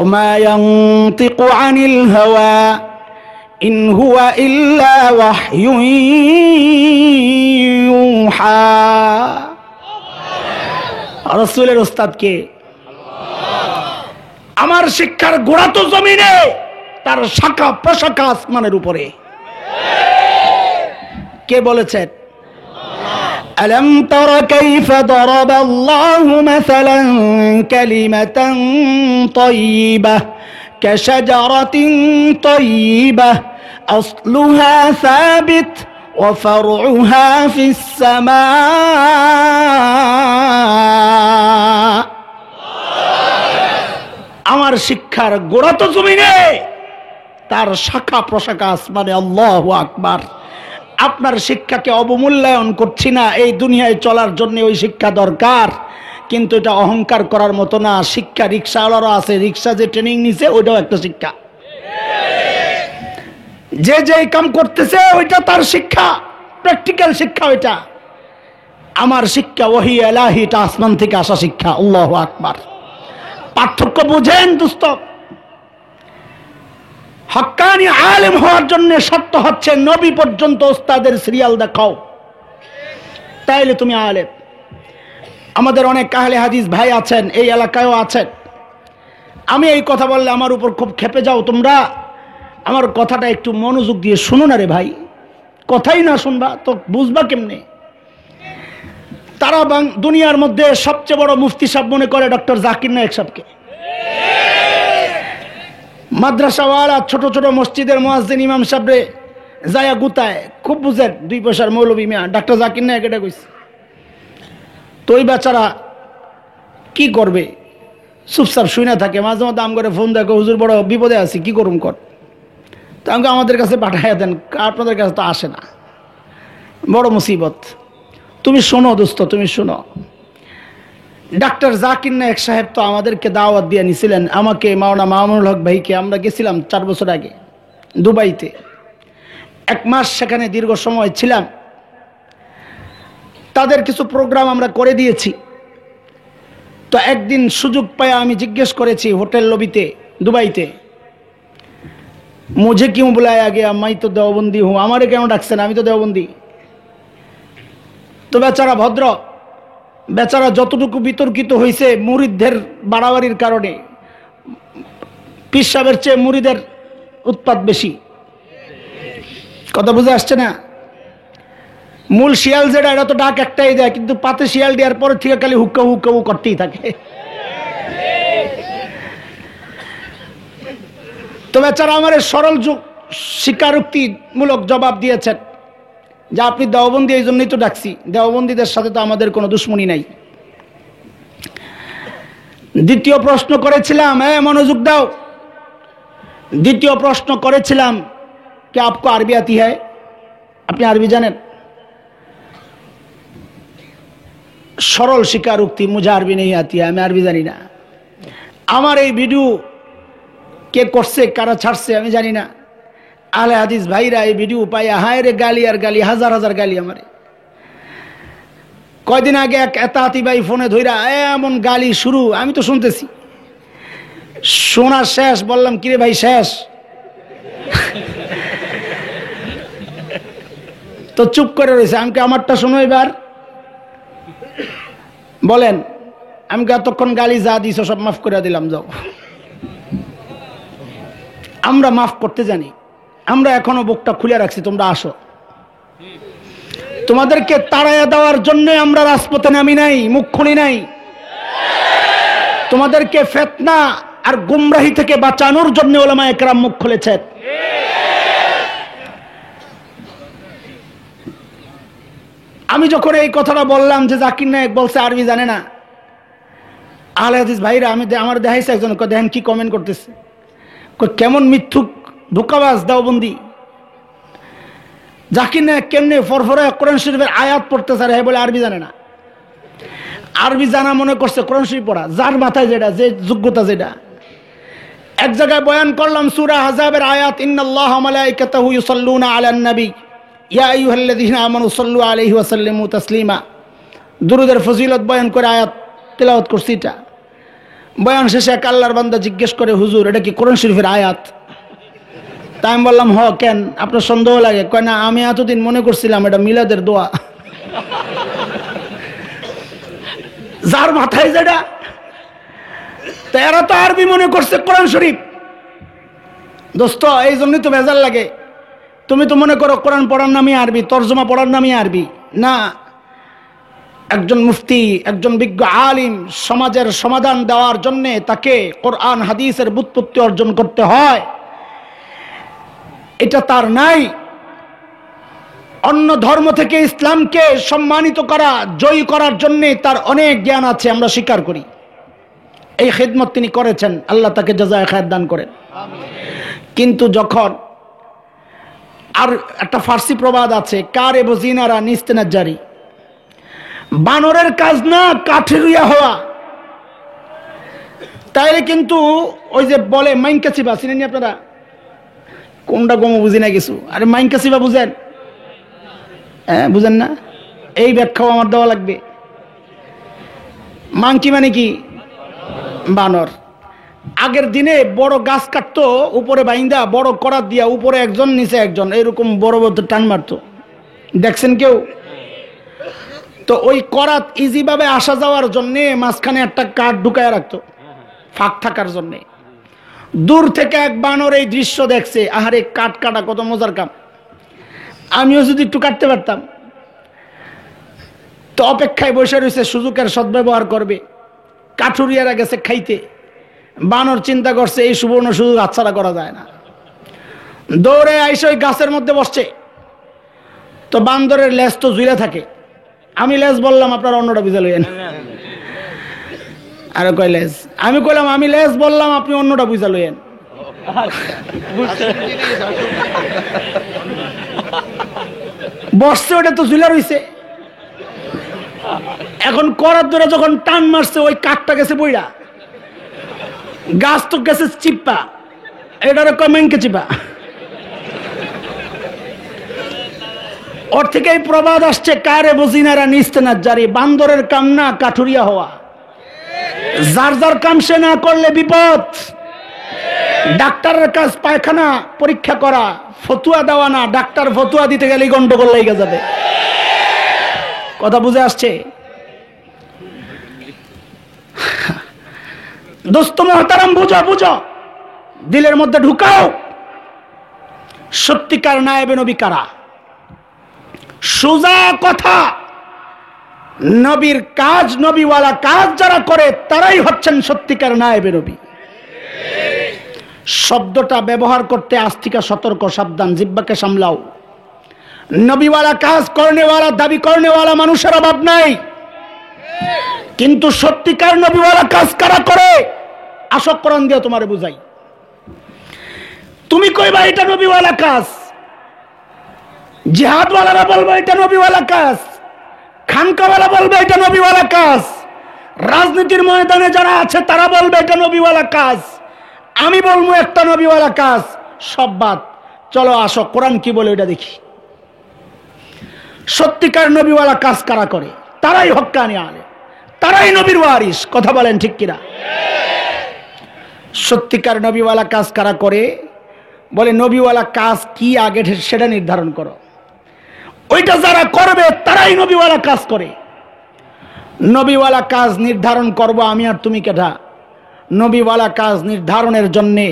ওমা ইয়ানতিকু আনিল হাওয়া ইন হুয়া ইল্লা ওয়াহয়ুন ইউহা। রাসূলের উস্তাদ কে? আমার শিক্ষার গোড়া তো জমিনে, তার শাখা প্রশাখা আসমানের উপরে। কে বলেছেন? আলম তারা কাইফা দারাবাল্লাহু মাসালান কালিমাতান তাইয়্যিবাহ কাশাজারাতিন তাইয়্যিবাহ আসলুহা সাবিত ওয়া ফারউহা ফিস সামা। আমার শিক্ষার গোড়া তো জমিনে, তার শাখা প্রশাখা আসমানে। আল্লাহু আকবার। আপনার শিক্ষাকে অবমূল্যায়ন করছি না, এই দুনিয়ায় চলার জন্য ওই শিক্ষা দরকার, কিন্তু এটা অহংকার করার মতো না। শিক্ষা রিক্সাওয়ালারও আছে, রিক্সা যে ট্রেনিং নিছে ওইটাও একটা শিক্ষা। যে যে কাম করতেছে ওইটা তার শিক্ষা, প্র্যাকটিক্যাল শিক্ষা ওইটা। আমার শিক্ষা ওহী ইলাহি, এটা আসমান থেকে আসা শিক্ষা। আল্লাহু আকবার। পার্থক্য বুঝেন দোস্ত? হক্কানি আলেম হওয়ার জন্য শর্ত হচ্ছে নবী পর্যন্ত ওস্তাদের সিরিয়াল দেখাও, তাইলে তুমি আলেম। আমাদের অনেক আহলে হাদিস ভাই আছেন, এই এলাকায়ও আছেন। আমি এই কথা বললে আমার উপর খুব ক্ষেপে যাও তোমরা। আমার কথাটা একটু মনোযোগ দিয়ে শুনো না রে ভাই। কথাই না শুনবা তো বুঝবা কেমনে? তারা দুনিয়ার মধ্যে সবচেয়ে বড় মুফতি সাহেব মনে করে ডক্টর জাকির নায়েক সাহেবকে। মাদ্রাসাওয়ালা ছোট ছোট মসজিদের মুয়াজ্জিন ইমাম সাহেবরে যায়া গুতায়, খুব বুঝেন 2 পয়সার মৌলবী মিয়া ডাক্তার জাকির নায়েক এটা কইছে। তো ওই বেচারা কি করবে? চুপচাপ শুই না থাকে। মাঝে মাঝে আম করে ফোন দেখো, হুজুর বড় বিপদে আছি, কি করুম কর। তো আমাকে আমাদের কাছে পাঠাইয়া দেন, আপনাদের কাছে তো আসে না, বড় মুসিবত। তুমি শোনো দোস্ত, তুমি শোনো। ডাক্তার জাকির নায়েক সাহেব তো আমাদেরকে দাওয়াত দিয়ে নিছিলেন, আমাকে, মাওলানা মামুনুল হক ভাইকে। আমরা গেছিলাম 4 বছর আগে দুবাইতে, 1 মাস সেখানে দীর্ঘ সময় ছিলাম। তাদের কিছু প্রোগ্রাম আমরা করে দিয়েছি। তো একদিন সুযোগ পায় আমি জিজ্ঞেস করেছি হোটেল লবিতে দুবাইতে, মুঝে কিউ বুলায়া গিয়া, मैं तो देवबंदी हूँ, আমারে কেন ডাকছেন, আমি তো দেওবন্দি। তো বেচারা ভদ্র, বেচারা যতটুকু বিতর্কিত হয়েছে মুরিদদের বাড়াবাড়ির কারণে, পীর সাহেবের চেয়ে মুরিদের উৎপাত বেশি। কথা বুঝে আসছে না? মূল শিয়াল যেটা, এটা তো ডাক একটাই দেয়, কিন্তু পাতে শিয়াল দেওয়ার পরে ঠিক খালি হুক্কা হুক্কা করতেই থাকে। তো বেচারা আমার সরল স্বীকারোক্তিমূলক জবাব দিয়েছেন যে আপনি দেওবন্দি, এই জন্যই তো ডাকছি, দেওবন্দীদের সাথে তো আমাদের কোনো দুশ্মনী নাই। দ্বিতীয় প্রশ্ন করেছিলাম, মনোযোগ দাও, দ্বিতীয় প্রশ্ন করেছিলাম কি আপকো আরবি আতি হ্যায়? আপনি আরবি জানেন? সরল স্বীকারোক্তি, মুঝে আরবি নেই আতি হ্যায়, আমি আরবি জানি না। আমার এই ভিডিও কে করছে, কারা ছাড়ছে আমি জানি না। আহলে হাদিস ভাইরা এই ভিডিও পাইয়া হায় রে গালি আর গালি, হাজার হাজার গালি আমারে। কয়দিন আগে এক এতাহাতি ভাই ফোনে ধইরা এমন গালি শুরু, আমি তো শুনতেছি, শোনা শেষ, বললাম কিরে ভাই শেষ? তো চুপ করে রয়েছে। আমি আমারটা শোনো এবার, বলেন। আমি এতক্ষণ গালি যা দিছ সব মাফ করে দিলাম, যাও। আমরা মাফ করতে জানি, আমরা এখনো বুকটা খুলে রাখছি, তোমরা আসো। তোমাদেরকে তাড়াইয়া দেওয়ার জন্য আমরা রাজপথে নামি নাই, মুখ খুলি নাই। তোমাদেরকে ফিতনা আর গুমরাহি থেকে বাঁচানোর জন্য উলামায়ে কেরাম মুখ খুলেছেন। আমি যখন এই কথাটা বললাম যে জাকির নায়েক বলছে আরবি জানে না, আহলে হাদিস ভাইরা আমার দেখাইছে একজন, দেখেন কি কমেন্ট করতেছে, কেমন মিথ্যুক ধোঁকাবাজ দেওবন্দি। জাকির নায়েক কেমনে ফরফরে কোরআন শরীফের আয়াত পড়তেছে আর বলে আরবি জানে না। আরবি জানা মনে করছে কোরআন শরীফ পড়া, যার মাথায় যেটা, যে যোগ্যতা যেটা। এক জায়গায় বয়ান করলাম সূরা আহজাবের আয়াত, ইন্নাল্লাহা ওয়া মালাইকাতাহু ইউসাল্লুনা আলান নবী ইয়া আইয়ুহাল্লাযীনা আমানু সাল্লু আলাইহি ওয়া সাল্লিমু তাসলিমা। দুরূদের ফজিলত বয়ান করে আয়াত তেলাওয়াত করছি। এটা বয়ান শেষে এক আল্লাহর বান্দা জিজ্ঞেস করে, হুজুর এটা কি কোরআন শরীফের আয়াত? তাই আমি বললাম, কেন আপনার সন্দেহ লাগে? কয় না, আমি এতদিন মনে করছিলাম এটা মিলাদের দোয়া। যার মাথায় যেটা, এরা তো আরবি মনে করছে কোরআন শরীফ। দোস্ত, এই জন্যই তো ভেজাল লাগে। তুমি তো মনে করো কোরআন পড়ার নামই আরবি, তর্জমা পড়ার নামই আরবি না। একজন মুফতি, একজন বিজ্ঞ আলিম সমাজের সমাধান দেওয়ার জন্য তাকে কোরআন হাদিসের ব্যুৎপত্তি অর্জন করতে হয়, এটা তার নাই। অন্য ধর্ম থেকে ইসলামকে সম্মানিত করা, জয়ী করার জন্য তার অনেক জ্ঞান আছে, আমরা স্বীকার করি। এই খিদমত তিনি করেছেন, আল্লাহ তাকে জাযায়ে খায়ের দান করেন। কিন্তু যখন, আর একটা ফার্সি প্রবাদ আছে, কারে বজিনারা নিস্তেনা জারি, বানরের কাজ না কাঠেরুইয়া হওয়া। তাইলে কিন্তু ওই যে বলে মাইনকাছিবা, চিনেন আপনারা? কোনটা গম বুঝি না কিছু। আরে মাইনকাছিবা বুঝেন? বুঝেন না? এই ব্যাখ্যাও আমার দেওয়া লাগবে। মাংকি মানে কি? বানর। আগের দিনে বড় গাছ কাটতো, উপরে বাইন্দা বড় করাত দিয়া, উপরে একজন নিচে একজন, এরকম বড় বড় টান মারতো, দেখছেন কেউ? তো ওই করাত ইজি ভাবে আসা যাওয়ার জন্য মাঝখানে একটা কাঠ ঢুকায় রাখতো, ফাঁক থাকার জন্য। দূর থেকে এক বানর এই দৃশ্য দেখছে, আহারে কাঠ কাটা কত মজার কাম, আমিও যদি একটু কাটতে পারতাম। তো অপেক্ষায় বসে রয়েছে, সুযোগের সদ্ব্যবহার করবে। কাঠুরিয়ারা গেছে খাইতে, বানর চিন্তা করছে এই সুবর্ণ সুযোগ হাতছাড়া করা যায় না। দৌড়ে আইসে ওই গাছের মধ্যে বসছে। তো বান্দরের লেজ তো ঝুলে থাকে, আমি লেজ বললাম, আপনার অন্যটা বুঝে লইয়েন। আরে কয় লেজ? আমি কইলাম আমি লেজ বললাম, আপনি অন্যটা বুঝে লইয়েন। বসছে, ওটা তো ঝুলে রইছে। এখন করার ধরে যখন টান মারছে, ওই কাঠটা গেছে বইরা, গাছ তো গেছে চিপ্পা, এটারে কয় মাইনকে চিপা। ওর থেকে এই প্রবাদ আসছে, কারে বজিনারা নিস্তেনা জারি, বান্দরের কাম না কাঠুরিয়া হওয়া। যার যার কাম সে না করলে বিপদ। ডাক্তারের কাজ পায়খানা পরীক্ষা করা, ফতুয়া দেওয়া না। ডাক্তার ফতুয়া দিতে গেলে গন্ডগোল লেগে যাবে। কথা বুঝে আসছে? দোস্ত মোহতারাম, বুঝো বুঝো, দিলের মধ্যে ঢুকাও, সত্যিকার নায়েবে নবী কারা? সোজা কথা, নবীর কাজ, নবীওয়ালা কাজ যারা করে তারাই হচ্ছেন সত্যিকার নায়েবে নবী। শব্দটা ব্যবহার করতে আজ থেকে সতর্ক, সাবধান, জিহ্বাকে সামলাও। নবীওয়ালা কাজ করনেওয়ালা, দাবি করনেওয়ালা মানুষের অভাব নাই, কিন্তু সত্যিকার নবীওয়ালা কাজ কারা করে? আসক কোরআন দিয়ে তোমারে বুঝাই। তুমি কইবা এটা নবীওয়ালা কাজ, জিহাদওয়ালারা বলবে এটা নবীওয়ালা কাজ, খানকাওয়ালা বলবে এটা নবীওয়ালা কাজ, রাজনীতির ময়দানে যারা আছে তারা বলবে এটা নবীওয়ালা কাজ, আমি বলবো একটা নবীওয়ালা কাজ। সব বাদ, চলো আসো কোরআন কি বলে এটা দেখি। সত্যিকার নবীওয়ালা কাজ কারা করে? তারাই হক্কানি আলেম, তারাই নবীর ওয়ারিস। কথা বলেন ঠিক কিনা? সত্যিকার নবীওয়ালা কাজ কারা করে? বলে নবীওয়ালা কাজ কি আগে সেটা নির্ধারণ করো, ওইটা যারা করবে তারাই নবীওয়ালা কাজ করে। নবীওয়ালা কাজ নির্ধারণ করব আমি আর তুমি কেটা? নবীওয়ালা কাজ নির্ধারণের জন্যে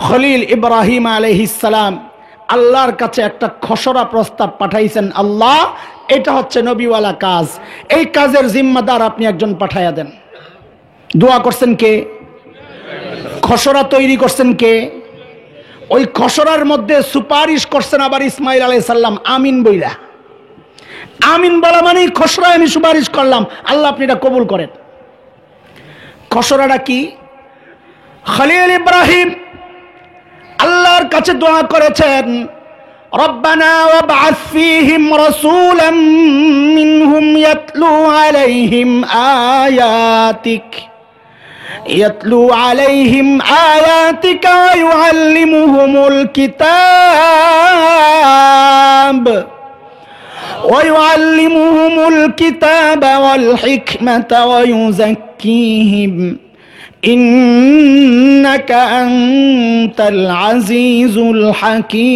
খলিল ইব্রাহিম আলাইহিস সালাম আল্লাহর কাছে একটা খসড়া প্রস্তাব পাঠাইছেন, আল্লাহ এটা হচ্ছে নবীওয়ালা কাজ, এই কাজের জিম্মাদার আপনি একজন পাঠাইয়া দেন। দোয়া করছেন কে? খসড়া তৈরি করছেন কে? ওই খসড়ার মধ্যে সুপারিশ করছেন আবার ইসমাইল আলাইহিস সালাম আমিন বইলা। আমিন বলা মানে খসড়ায় আমি সুপারিশ করলাম, আল্লাহ আপনি এটা কবুল করেন। খসড়াটা কি? খলিল ইব্রাহিম আল্লাহর কাছে দোয়া করেছেন, রব্বানা ওয়াবআস ফীহিম রাসূলাম মিনহুম ইয়াতলু আলাইহিম আয়াতিকা ওয়া ইউআল্লিমুহুমুল কিতাব ওয়াল হিকমাতা ওয়া ইউযাক্কিহিম ইন্নাকা আনতাল আজিজুল হাকীম।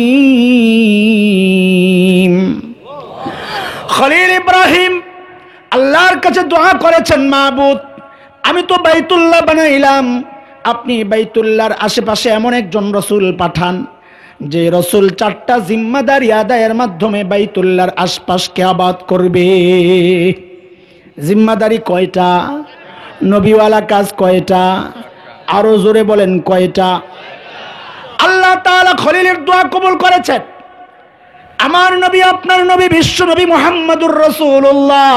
খলিল ইব্রাহিম আল্লাহর কাছে দোয়া করেছেন, মাবুদ আমি তো বাইতুল্লাহ বানাইলাম, আপনি বাইতুল্লাহর আশেপাশে এমন একজন রসুল পাঠান যে রসুল 4টা জিম্মাদারি আদায়ের মাধ্যমে বাইতুল্লাহর আশপাশকে আবাদ করবে। জিম্মাদারি কয়টা? নবীওয়ালা কাজ কয়টা? আরো জোরে বলেন কয়টা? আল্লাহ তাআলা খলিলের দোয়া কবুল করেছেন। আমার নবী, আপনার নবী, বিশ্ব নবী মুহাম্মদুর রাসূলুল্লাহ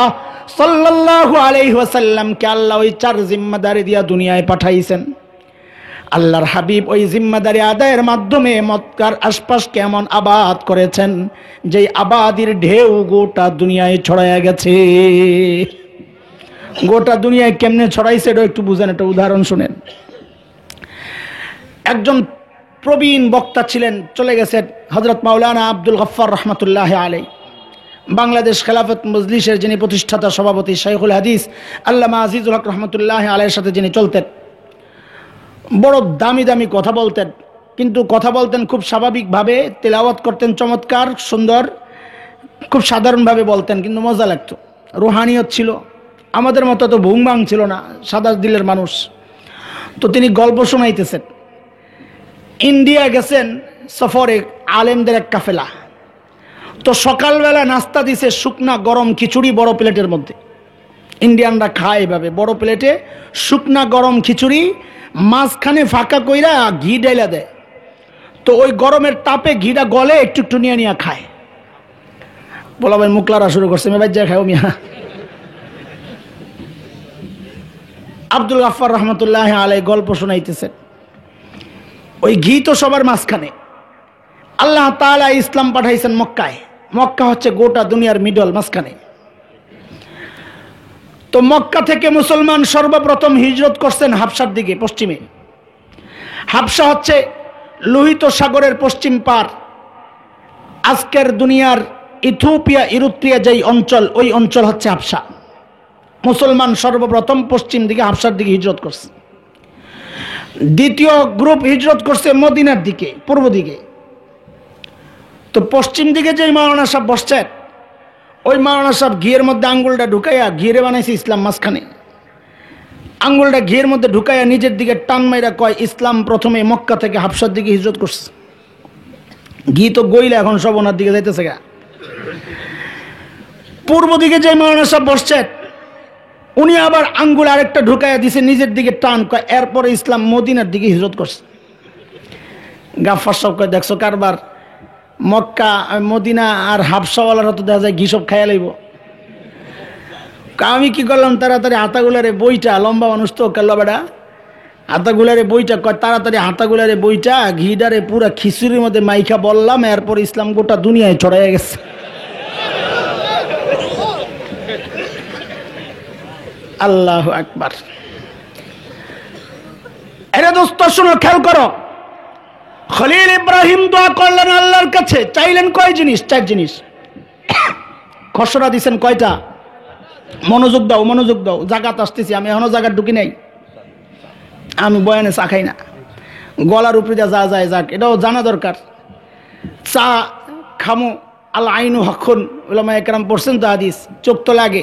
সাল্লাল্লাহু আলাইহি ওয়াসাল্লামকে আল্লাহ ওই 4 জিম্মাদারি দিয়া দুনিয়ায় পাঠাইছেন। আল্লাহর হাবিব ওই জিম্মাদারি আদায়ের মাধ্যমে মক্কার আশপাশ কেমন আবাদ করেছেন, যে আবাদির ঢেউ গোটা দুনিয়ায় ছড়ায়া গেছে। গোটা দুনিয়ায় কেমনে ছড়াইছে এটা একটু বুঝেন, একটা উদাহরণ শুনেন। একজন প্রবীণ বক্তা ছিলেন, চলে গেছেন, হযরত মাওলানা আব্দুল গফফার রহমাতুল্লাহ আলাইহি। বাংলাদেশ খেলাফত মজলিসের যিনি প্রতিষ্ঠাতা সভাপতি, শাইখুল হাদিস আল্লামা আজিজুল হক রহমতুল্লাহ আলাইহির সাথে যিনি চলতেন, বড় দামি দামি কথা বলতেন, কিন্তু কথা বলতেন খুব স্বাভাবিকভাবে, তেলাওয়াত করতেন চমৎকার সুন্দর, খুব সাধারণভাবে বলতেন, কিন্তু মজা লাগতো। রুহানিয়ত ছিল, আমাদের মতো তো ভুংবাং ছিল না, সাদা দিলের মানুষ। তো তিনি গল্প শোনাইতেছেন, ইন্ডিয়া গেছেন সফরে আলেমদের এক কাফেলা। তো সকালবেলা নাস্তা দিছে শুকনা গরম খিচুড়ি বড় প্লেটের মধ্যে। ইন্ডিয়ানরা খায় এভাবে, বড় প্লেটে শুকনা গরম খিচুড়ি, মাঝখানে ফাঁকা কইরা ঘি ডাইলা দেয়। তো ওই গরমের তাপে ঘিটা গলে একটু একটু নিয়ে নিয়ে খায়। বলা ভাই মুখলারা শুরু করছে, মেবাই যা খাও মিয়া। আব্দুল গফফার রহমতুল্লাহ আলাইহি গল্প শোনাইতেছেন, ওই ঘি তো সবার মাঝখানে। আল্লাহ তাআলা ইসলাম পাঠাইছেন মক্কায়। মক্কা হচ্ছে গোটা দুনিয়ার মিডল, মাঝখানে। তো মক্কা থেকে মুসলমান সর্বপ্রথম হিজরত করছেন হাবশার দিকে, পশ্চিমে। হাবশা হচ্ছে লোহিত সাগরের পশ্চিম পার, আজকের দুনিয়ার ইথিওপিয়া, ইরিত্রিয়া যেই অঞ্চল, ওই অঞ্চল হচ্ছে হাবশা। মুসলমান সর্বপ্রথম পশ্চিম দিকে হাবশার দিকে হিজরত করছে। দ্বিতীয় গ্রুপ হিজরত করছে মদিনার দিকে, পূর্ব দিকে। তো পশ্চিম দিকে যে মাওলানা সাহেব বসছেন, ওই মাওলানা সাহেব ঘিয়ের মধ্যে আঙ্গুলটা ঢুকাইয়া ঘিরে বানাইছে ইসলাম মাঝখানে। আঙ্গুলটা ঘিয়ের মধ্যে ঢুকাইয়া নিজের দিকে টান মাইরা কয়, ইসলাম প্রথমে মক্কা থেকে হাবশার দিকে হিজরত করছে। ঘি তো গইলে এখন সব ওনার দিকে যাইতেছে গা। পূর্ব দিকে যে মাওলানা সাহেব বসছেন, উনি আবার আঙ্গুল আরেকটা ঢুকাইয়া দিছে নিজের দিকে টান, কয় এরপরে ইসলাম মদিনার দিকে হিজরত করছে। গাফফার সাহেব কয়, দেখছো কারবার, মক্কা মদিনা আর হাবশাওয়ালারা তো দেখা যায় ঘি সব খাইয়া লইব। আমি কি করলাম, তাড়াতাড়ি হাতাগুলারে বইটা, লম্বা মানুষ তো কাল্লা বেড়া, হাতাগুলারে বইটা, কয় তাড়াতাড়ি হাতাগুলারে বইটা ঘিডারে পুরা খিচুড়ির মধ্যে মাইখা বললাম, এরপর ইসলাম গোটা দুনিয়ায় ছড়াইয়া গেছে। আল্লাহু আকবার। এরে দোস্ত শোনো, খেয়াল করো, খলিল ইব্রাহিম দোয়া করলেন আল্লাহর কাছে, চাইলেন কয় জিনিস? 4 জিনিস। খসড়া দিছেন কয়টা? মনোযোগ দাও, মনোযোগ দাও, জাগাত আসতেছি, আমি এখনো জায়গা ঢুকি নাই, আমি বয়ানে চা খাই না, গলার উপরে যা যায় যাক, এটাও জানা দরকার। চা খামো, আল আইনু হক্ষণ, ওলামা একরাম পড়ছেন তো হাদিস, চোখ তো লাগে।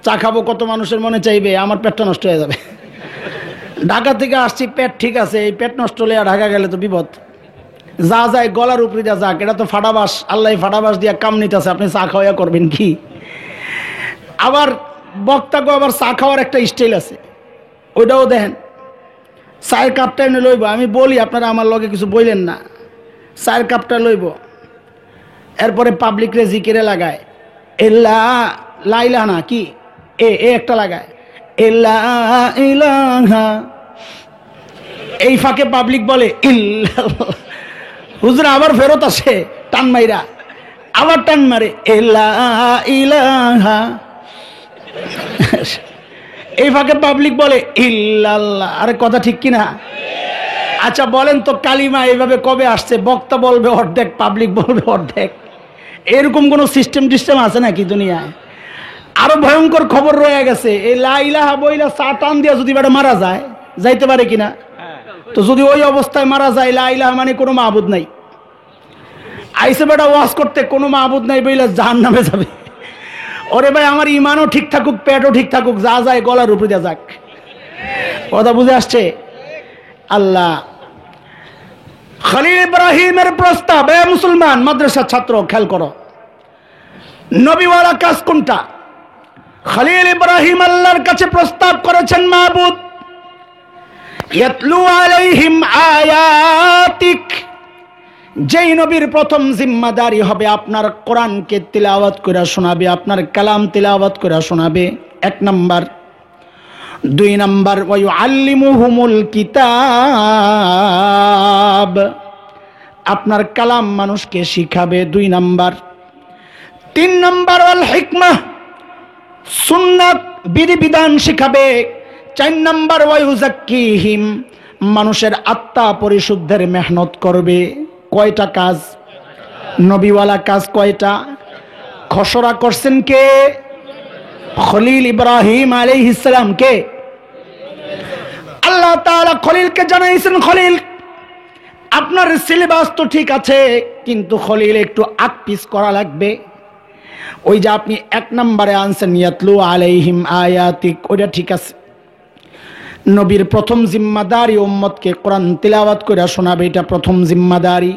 চা খাবো, কত মানুষের মনে চাইবে, আমার পেটটা নষ্ট হয়ে যাবে। ঢাকা থেকে আসছি, পেট ঠিক আছে, এই পেট নষ্ট হলে আর ঢাকা গেলে তো বিপদ। যা যায় গলার উপরে যা যাক, এটা তো ফাটাবাস, আল্লাহ ফাটাবাস দিয়া কাম নিতেছে, আপনি চা খাওয়া করবেন কি? আবার বক্তাকে আবার চা খাওয়ার একটা স্টাইল আছে, ওইটাও দেখেন। চায়ের কাপটা এনে লইব, আমি বলি আপনারা আমার লগে কিছু বললেন না, চায়ের কাপটা লইব, এরপরে পাবলিক রে জিকিরে লাগায়, এল্লা লাইলা না কি এ একটা লাগায়, এল্লা ইলাহা, এই ফাঁকে পাবলিক বলে ইল্লাল্লাহ। হুজুর আবার ফেরত আসে টান মাইরা, আবার টান মারে, এল্লা ইলাহা, এই ফাঁকে পাবলিক বলে ইল্লাল্লাহ। আরে কথা ঠিক কিনা? আচ্ছা বলেন তো, কালিমা এইভাবে কবে আসছে? বক্তা বলবে অর্ধেক, পাবলিক বলবে অর্ধেক, এরকম কোন সিস্টেম টিস্টেম আছে নাকি দুনিয়ায়? আরো ভয়ঙ্কর খবর রয়ে গেছে, এই লা ইলাহা বইলা চা টান দিয়া যদি বেটা মারা যায়, যাইতে পারে কিনা? তো যদি ওই অবস্থায় মারা যায়, লা ইলাহা মানে কোনো মাহবুদ নাই, আইসে বেটা ওয়াজ করতে, কোনো মাহবুদ নাই বইলা জাহান্নামে যাবে। ওরে ভাই, আমার ইমানও ঠিক থাকুক, পেটও ঠিক থাকুক, যা যায় গলার উপরে যা যাক। কথা বুঝে আসছে? আল্লাহ খলিল ইব্রাহিমের প্রস্তাব, এ মুসলমান মাদ্রাসার ছাত্র খেয়াল করো, নবীওয়ালা কাজ কোনটা? খলিল ইব্রাহিম আল্লাহর কাছে প্রস্তাব করেছেন, মাবুদ ইয়াতলু আলাইহিম আয়াতিক, যেই নবীর প্রথম জিম্মাদারি হবে আপনার কোরআনকে তিলাওয়াত করে শোনাবে, আপনার কালাম তিলাওয়াত করে শোনাবে, 1 নাম্বার। 2 নাম্বার, ওয়া ইউআল্লিমুহুমুল কিতাব, আপনার কালাম মানুষকে শিখাবে, 2 নাম্বার। 3 নাম্বার, ওয়াল হিকমাহ, সুন্নাত বিধিবিধান শিখাবে। 4 নাম্বার, ওয়া ইউযাক্কিহিম, মানুষের আত্মা পরিশুদ্ধের মেহনত করবে। কয়টা কাজ? নবীওয়ালা কাজ কয়টা? খসড়া করছেন কে? খলিল ইব্রাহিম আলাইহিস সালাম। কে? আল্লাহ তাআলা খলিলকে জানাইছেন, খলিল আপনার সিলেবাস তো ঠিক আছে, কিন্তু খলিল একটু আকপিস করা লাগবে। ওই যে আপনি 1 নম্বরে আনছেন ইয়াতলু আলাইহিম আয়াতিক, ওইটা ঠিক আছে, নবীর প্রথম জিম্মাদারি উম্মতকে কোরআন তিলাওয়াত করে শোনাবে, এটা প্রথম জিম্মাদারি।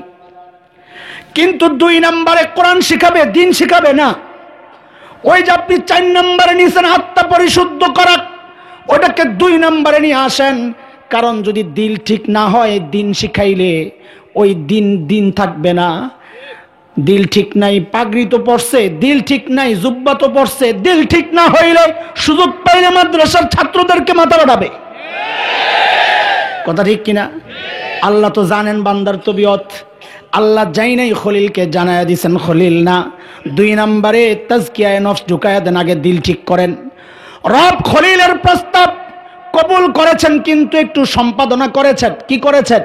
কিন্তু 2 নম্বরে কোরআন শিখাবে, দিন শিখাবে না। ওই যে আপনি 4 নম্বরে নিয়েছেন আত্মা পরিশুদ্ধ করা, ওটাকে 2 নম্বরে নিয়ে আসেন। কারণ যদি দিল ঠিক না হয়, দিন শিখাইলে ওই দিন থাকবে না। দিল ঠিক নাই, পাগড়ি তো পড়ছে, দিল ঠিক নাই, জুব্বা তো পড়ছে, দিল ঠিক না হইলে সুযোগ পাইলে মাদ্রাসার ছাত্রদেরকে মাথা বাড়াবে। কথা ঠিক কিনা? আল্লাহ তো জানেন বান্দার তবিয়ত, আল্লাহ যাই নাই খলিলকে জানায়া দিছেন খলিল না। 2 নম্বরে তাজকিয়ায়ে নফস ঢুকায়া দেন, আগে দিল ঠিক করেন। রব খলিলের প্রস্তাব কবুল করেছেন, কিন্তু একটু সম্পাদনা করেছেন। কি করেছেন?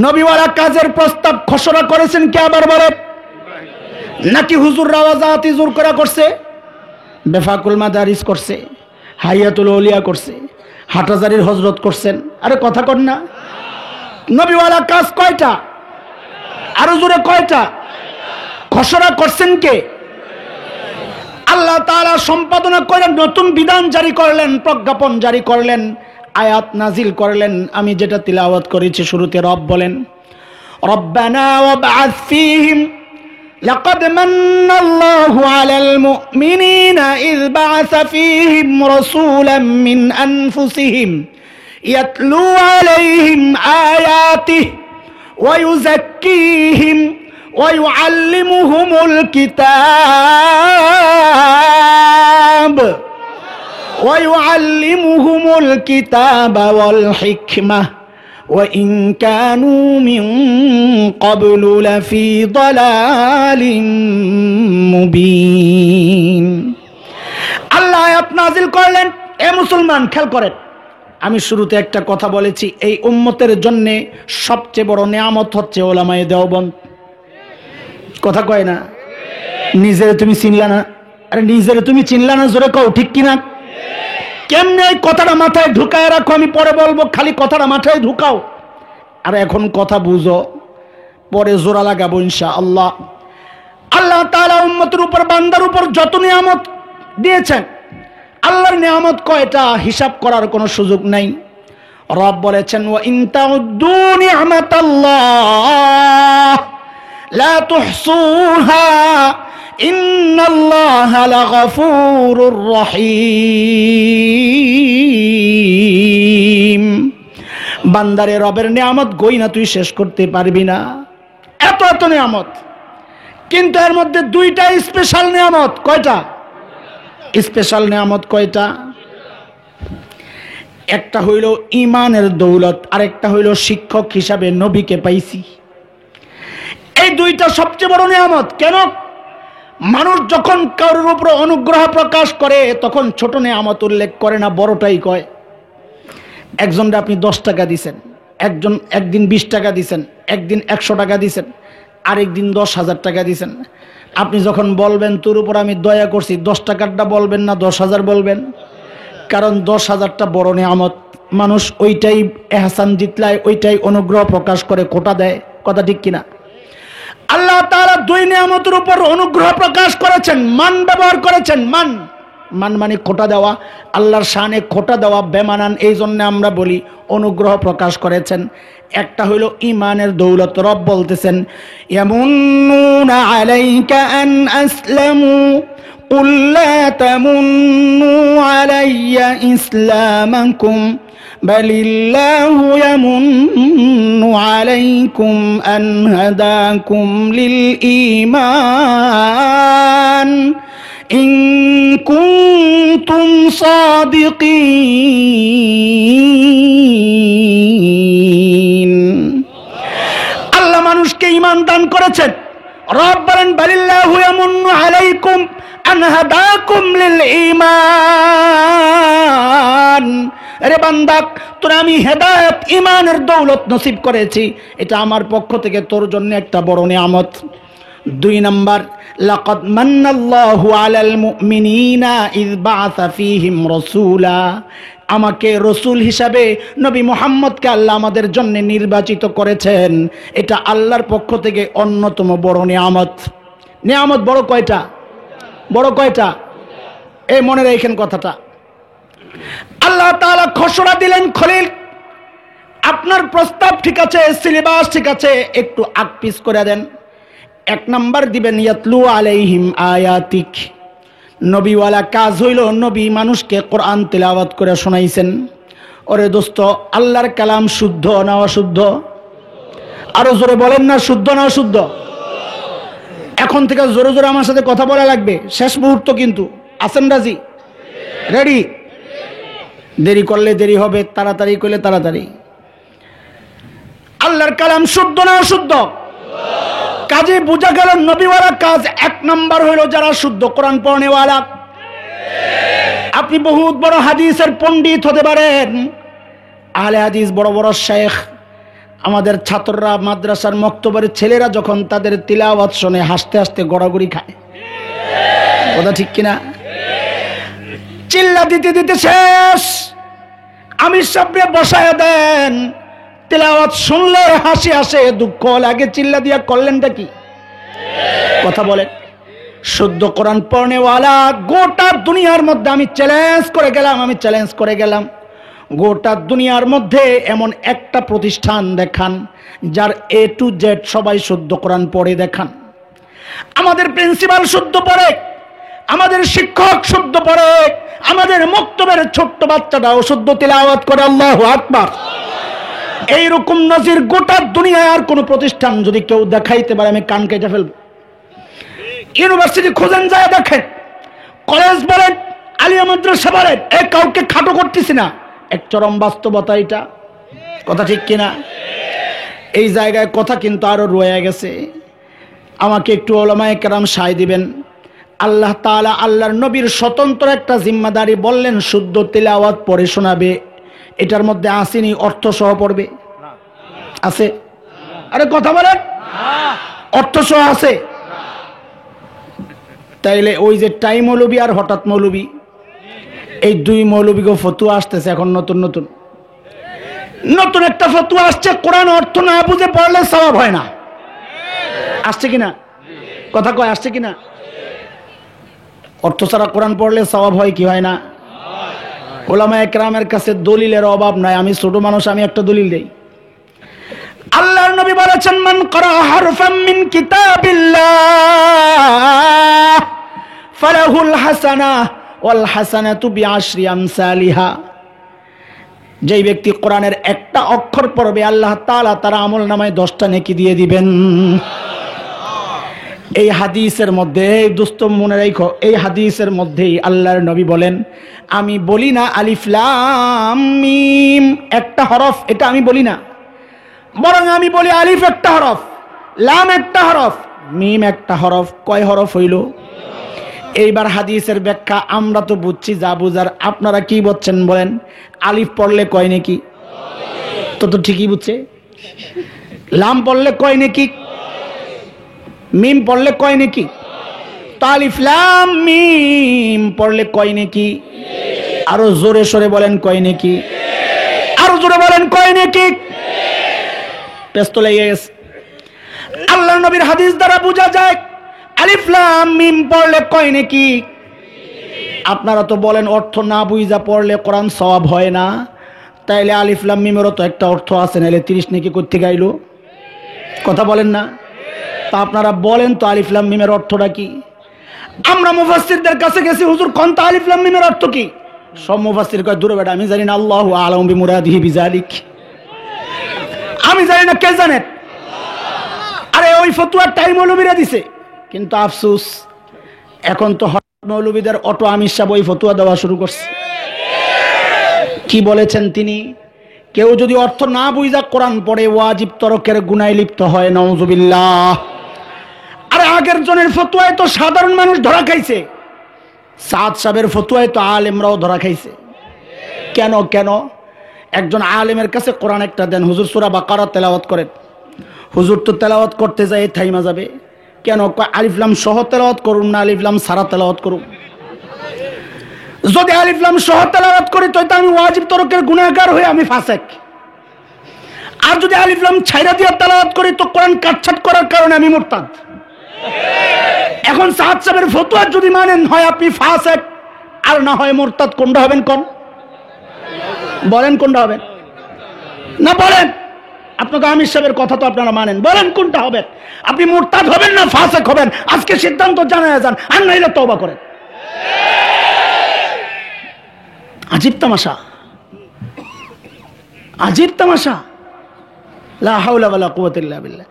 নবীওয়ালা কাজের প্রস্তাব খসড়া করেছেন কে আবার বলে? নাকি হুজুর রাওয়াজাতি জোর করা করছে? বেফাকুল মাদারিস করছে, হাইয়াতুল আউলিয়া করছে, হাটহাজারীর হজরত করছেন। আরে কথা কর না, নবীওয়ালা কাজ কয়টা? আরো জোরে কয়টা? খসড়া করছেন কে? আল্লাহ তাআলা সম্পাদনা করে নতুন বিধান জারি করলেন, প্রজ্ঞাপন জারি করলেন, আয়াত নাজিল করলেন। আমি যেটা তিলাওয়াত করেছি শুরুতে রব বলেন, রব্বানা ওয়াবআথ ফীহিম লাকাদ মান্নাল্লাহু আলাল মুমিনিনা ইয বা'আসা ফীহিম রাসূলাম মিন আনফুসিহিম ইয়াতলু আলাইহিম আয়াতিহি ওয়া ইউযাক্কিহিম ওয়া ইউআল্লিমুহুমুল কিতাব ويعلمهم الكتاب والحكمة وإن كانوا من قبل لفي ضلال مبين আল্লাহ আয়াত নাযিল করলেন। এ মুসলমান খেয়াল করেন, আমি শুরুতে একটা কথা বলেছি, এই উম্মতের জন্য সবচেয়ে বড় নিয়ামত হচ্ছে উলামায়ে দেওবন্দ। কথা কয় না? নিজেরে তুমি চিনলা না? আরে নিজেরে তুমি চিনলা না, জোরে কও ঠিক কিনা? কেমনে এই কথাটা মাথায় ঢুকায় রাখো, আমি পরে বলবো, খালি কথাটা মাথায় ঢুকাও। আর এখন কথা বুঝো, পরে জোড়া লাগাবো ইনশাআল্লাহ। আল্লাহ তাআলা উম্মতের উপর, বান্দার উপর যত নিয়ামত দিয়েছেন, আল্লাহর নিয়ামত কয়টা হিসাব করার কোনো সুযোগ নাই। রব বলেছেন, ওয়া ইন তাউদ্দু নি'মাতাল্লাহ লা তুহসুহা ইন্নাল্লাহা লাগাফুরুর রহিম। বান্দারে রবের নিয়ামত গইনা তুই শেষ করতে পারবি না, এত এত নিয়ামত। কিন্তু এর মধ্যে দুইটা স্পেশাল নিয়ামত। কয়টা স্পেশাল নিয়ামত? কয়টা? একটা হইল ঈমানের দৌলত, আরেকটা হইল শিক্ষক হিসাবে নবীকে পাইছি। এই দুইটা সবচেয়ে বড় নিয়ামত। কেন? মানুষ যখন কারোর উপর অনুগ্রহ প্রকাশ করে তখন ছোট নিয়ামত উল্লেখ করে না, বড়টাই কয়। একজনকে আপনি 10 টাকা দিছেন, একদিন 20 টাকা দিছেন, একদিন 100 টাকা দিছেন, আরেকদিন 10,000 টাকা দিছেন। আপনি যখন বলবেন তোর উপর আমি দয়া করছি, 10 টাকারটা বলবেন না 10,000 বলবেন? কারণ 10,000টা বড় নিয়ামত। মানুষ ওইটাই এহসান জিতলায়, ওইটাই অনুগ্রহ প্রকাশ করে, কোটা দেয়। কথা ঠিক কিনা? আল্লাহ তাআলা দুই নিয়ামতের উপর অনুগ্রহ প্রকাশ করেছেন, মান ব্যবহার করেছেন। মান মানে খোটা দেওয়া, আল্লাহর শানে খোটা দেওয়া বেমানান, এই জন্য আমরা বলি অনুগ্রহ প্রকাশ করেছেন। একটা হইল ঈমানের দৌলত। রব বলতেছেন, ইয়ামুন্নুনা আলাইকা আন আসলামু কুল লা তামুন্নু আলাইয়া ইসলামাকুম বালিল্লাহু ইয়ামুন্নু আলাইকুম আন হাদাকুম লিল ঈমান ইন কুনতুম সাদিকিন। আল্লাহ মানুষকে ঈমান দান করেছেন। রব বলেন, বালিল্লাহু ইয়ামুন্নু আলাইকুম আন হাদাকুম লিল ঈমান। আরে বান্দা, তোর আমি হেদায়েত, ঈমানের দৌলত নসিব করেছি, এটা আমার পক্ষ থেকে তোর জন্য একটা বড় নিয়ামত। 2 নাম্বার, লাকাদ মান্নাল্লাহু আলাল মুমিনিনা ইয বা'আসা ফীহিম রাসূলা। আমাকে রসুল হিসাবে নবী মুহাম্মদকে আল্লাহ আমাদের জন্য নির্বাচিত করেছেন, এটা আল্লাহর পক্ষ থেকে অন্যতম বড় নিয়ামত। নিয়ামত বড় কয়টা? বড় কয়টা? এই মনে রাখেন কথাটা। আল্লাহ তাআলা ঘোষণা দিলেন, খলিল আপনার প্রস্তাব ঠিক আছে, সিলেবাস ঠিক আছে, একটু আগ পিছ করে দেন। 1 নাম্বার দিবেন ইয়াতলু আলাইহিম আয়াতিক। নবীওয়ালা কাজ হইল নবী মানুষকে কোরআন তেলাওয়াত করে শোনাইছেন। ওরে দোস্ত, আল্লাহর কালাম শুদ্ধ না অশুদ্ধ? আরো জোরে বলেন না, শুদ্ধ না অশুদ্ধ? এখন থেকে জোরে জোরে আমার সাথে কথা বলা লাগবে, শেষ মুহূর্ত কিন্তু। আছেন রাজি? রেডি? দেরি করলে দেরি হবে, তাড়াতাড়ি করলে তাড়াতাড়ি। আল্লাহর কালাম শুদ্ধ না অশুদ্ধ? কাজে বোঝা গেল নবীওয়ালা কাজ 1 নাম্বার হইল যারা শুদ্ধ কোরআন পড়নেওয়ালা। আপনি বহুত বড় হাদিসের পণ্ডিত হতে পারেন, আহলে হাদিস, বড় বড় শেখ। আমাদের ছাত্ররা, মাদ্রাসার মক্তবের ছেলেরা যখন তাদের তিলাওয়াত শুনে হাসতে হাসতে গড়াগড়ি খায়। কথা ঠিক কিনা? চিল্লা দিতে দিতে শেষ, আমি সামনে বসায় দেন। তিলাওয়াত শুনলে হাসি আসে, দুঃখ লাগে, চিল্লা দিয়া করলেনটা কি? কথা বলেন। শুদ্ধ কোরআন পড়নেওয়ালা গোটা দুনিয়ার মধ্যে আমি চ্যালেঞ্জ করে গেলাম গোটা দুনিয়ার মধ্যে এমন একটা প্রতিষ্ঠান দেখান যার A to Z সবাই শুদ্ধ কোরআন পড়ে দেখান। আমাদের প্রিন্সিপাল শুদ্ধ পড়ে, আমাদের শিক্ষক শুদ্ধ পড়ে, আমাদের মক্তবের ছোট্ট বাচ্চাটাও শুদ্ধ তিলাওয়াত করে। আল্লাহু আকবার। এইরকম নজির গোটা দুনিয়ায় আর কোন প্রতিষ্ঠান যদি কেউ দেখাইতে পারে আমি কান কেটে ফেলব। ইউনিভার্সিটি খোঁজেন, যায় দেখেন, কলেজ বলেন, আলিয়া মাদ্রাসা বলেন, কাউকে খাটো করতেছি না, এক চরম বাস্তবতা এটা। কথা ঠিক কিনা? এই জায়গায় কথা কিন্তু আরো রয়ে গেছে। আমাকে একটু উলামায়ে কেরাম সায় দিবেন। আল্লাহ তাআলা আল্লাহর নবীর স্বতন্ত্র একটা জিম্মাদারি বললেন, শুদ্ধ তিলাওয়াত পড়ে শোনাবে। এটার মধ্যে আসেনি অর্থ সহ পড়বে? আছে? আরে কথা বলেন, অর্থ সহ আছে? তাইলে ওই যে টাই মৌলবী আর হঠাৎ মৌলবী, এই দুই মৌলবীকে ফতুয়া আসতেছে এখন নতুন একটা ফতুয়া আসছে, কোরআন অর্থ না বুঝে পড়লে সওয়াব হয় না। আসছে কিনা? কথা কয়, আসছে কিনা? অর্থ ছাড়া কোরআন পড়লে সওয়াব হয় কি হয় না? উলামায়ে কেরামের কাছে দলিলের অভাব নাই। আমি ছোট মানুষ, আমি একটা দলিল দেই। আল্লাহর নবী বলেছেন, মান ক্বারা হারফাম মিন কিতাবিল্লাহ ফালাহুল হাসানাহ ওয়াল হাসানাতু বিআশরি আমসালিহা। যেই ব্যক্তি কোরআনের একটা অক্ষর পড়বে আল্লাহ তাআলা তার আমলনামায় 10টা নেকি দিয়ে দিবেন। এই হাদিসের মধ্যে, দোস্ত মনে রাখো, এই হাদিসের মধ্যেই আল্লাহর নবী বলেন, আমি বলি না আলিফ লাম মিম একটা হরফ, এটা আমি বলি না, বরং আমি বলি আলিফ একটা হরফ, লাম একটা হরফ, মিম একটা হরফ। কয় হরফ হইল? এইবার হাদিসের ব্যাখ্যা আমরা তো বুঝছি যা বুঝার, আপনারা কি বুঝছেন বলেন? আলিফ পড়লে কয় নেকি? তো ঠিকই বুঝছে। লাম পড়লে কয় নেকি? মিম পড়লে কয় নেকি? তো আলিফ লাম মিম পড়লে কয় নেকি? আরো জোরে সরে বলেন, কয় নেকি? আরো জোরে বলেন, কয় নেকি? পেস্ত লেগে গেছে। আল্লাহর নবীর হাদিস দ্বারা বোঝা যায় আলিফ লাম মিম পড়লে কয় নেকি। আপনারা তো বলেন অর্থ না বুঝা পড়লে কোরআন সওয়াব হয় না, তাইলে আলিফ লাম মিমেরও তো একটা অর্থ আছে, নাইলে 30 নেকি করতে গাইলো? কথা বলেন না? তা আপনারা বলেন তো আলিফ লাম মিমের অর্থটা কি? আমরা মুফাসসিরদের কাছে গেছি, হুজুর কোন তা আলিফ লাম মিমের অর্থ কি? সব মুফাসসির কয়, দূরে বেটা, আমি জানি না, আল্লাহু আ'লামু বিমুরাদিহি বিযালিক। আমি জানি না, কে জানেন? আরে ওই ফতোয়া টাই মৌলবীরা দিছে, কিন্তু আফসোস এখন তো মৌলবীদের অটো আমির সাহেব ওই ফতোয়া দেওয়া শুরু করছে। কি বলেছেন তিনি? কেউ যদি অর্থ না বুঝা কোরআন পড়ে ওয়াজিব তরকের গুনায় লিপ্ত হয়, নাউযুবিল্লাহ। আরে আগের জনের ফতোয়ায় তো সাধারণ মানুষ ধরা খাইছে, সাদ সাহেবের ফতোয়ায় তো আলেমরাও ধরা খাইছে। কেন? একজন আলেমের কাছে কোরআন একটা দেন, হুজুর সূরা বাকারা তেলাওয়াত করেন। হুজুর তো তেলাওয়াত করতে যায় থাইমা যাবে কেন? আলিফ লাম সহ তেলাওয়াত করুন না আলিফ লাম সারা তেলাওয়াত করুন? যদি আলিফ লাম সহ তেলাওয়াত করি তো আমি ওয়াজিব তরকের গুনাহগার হয়ে আমি ফাসেক। আর যদি আলিফ লাম ছাইরা দিয়ে তেলাওয়াত করি তো কোরআন কাটছাট করার কারণে আমি মুরতাদ। এখন সাদ সাহেবের ফতোয়া যদি মানেন, হয় আপনি ফাসেক আর না হয় মুরতাদ। কোনটা হবেন? বলেন কোনটা হবেন? না বলেন, আপনাকে আমির সাহেবের কথা তো আপনারা মানেন, বলেন কোনটা হবেন? আপনি মুরতাদ হবেন না ফাসেক হবেন? আজকে সিদ্ধান্ত জানায় যান, আর নাইলে তওবা করেন। আজীব তামাশা, লা হাওলা ওয়ালা কুওয়াতা ইল্লা বিল্লাহ।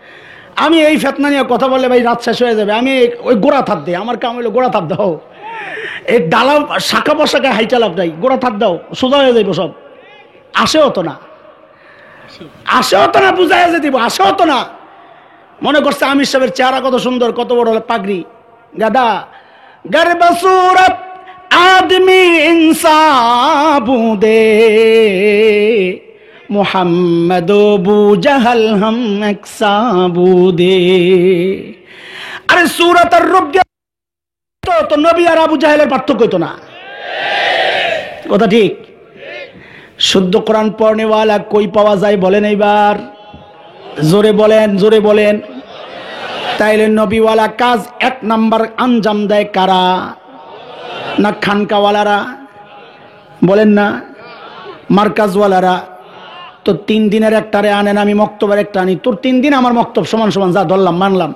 আমি এই ফিতনা নিয়ে কথা বললে ভাই রাত শেষ হয়ে যাবে। আমি ওই গোড়া থাপ দিই, আমার কাম হইলো গোড়া থাপ দাও। এই ডালা শাখা পোশাকে হাইটা লাভ নাই, গোড়া থাপ দাও, সোজা হয়ে যাইব সব। আসেও তো না, বুঝাই যে দিব, আসেও তো না। মনে করছে আমির সাহেবের চেহারা কত সুন্দর, কত বড় পাগড়ি, গাদা গরব সুরত आदमी इंसाबूदे मोहम्मद अबू जहल हम एकसाबूदे। अरे सूरत और रूप तो नबी और আবু জাহেলের পার্থক্য হইতো না। কথা ঠিক? শুদ্ধ কোরআন পড়নেওয়ালা কই পাওয়া যায় বলেন এইবার? জোরে বলেন, তাইলে নবীওয়ালা কাজ এক নাম্বার আঞ্জাম দেয় কারা? না খানকাওয়ালারা? বলেন না, মার্কাজওয়ালারা। তো 3 দিনের একটারে আনেন, আমি মক্তবের একটা আনি, তোর 3 দিন আমার মক্তব সমান সমান, যা ধরলাম মানলাম।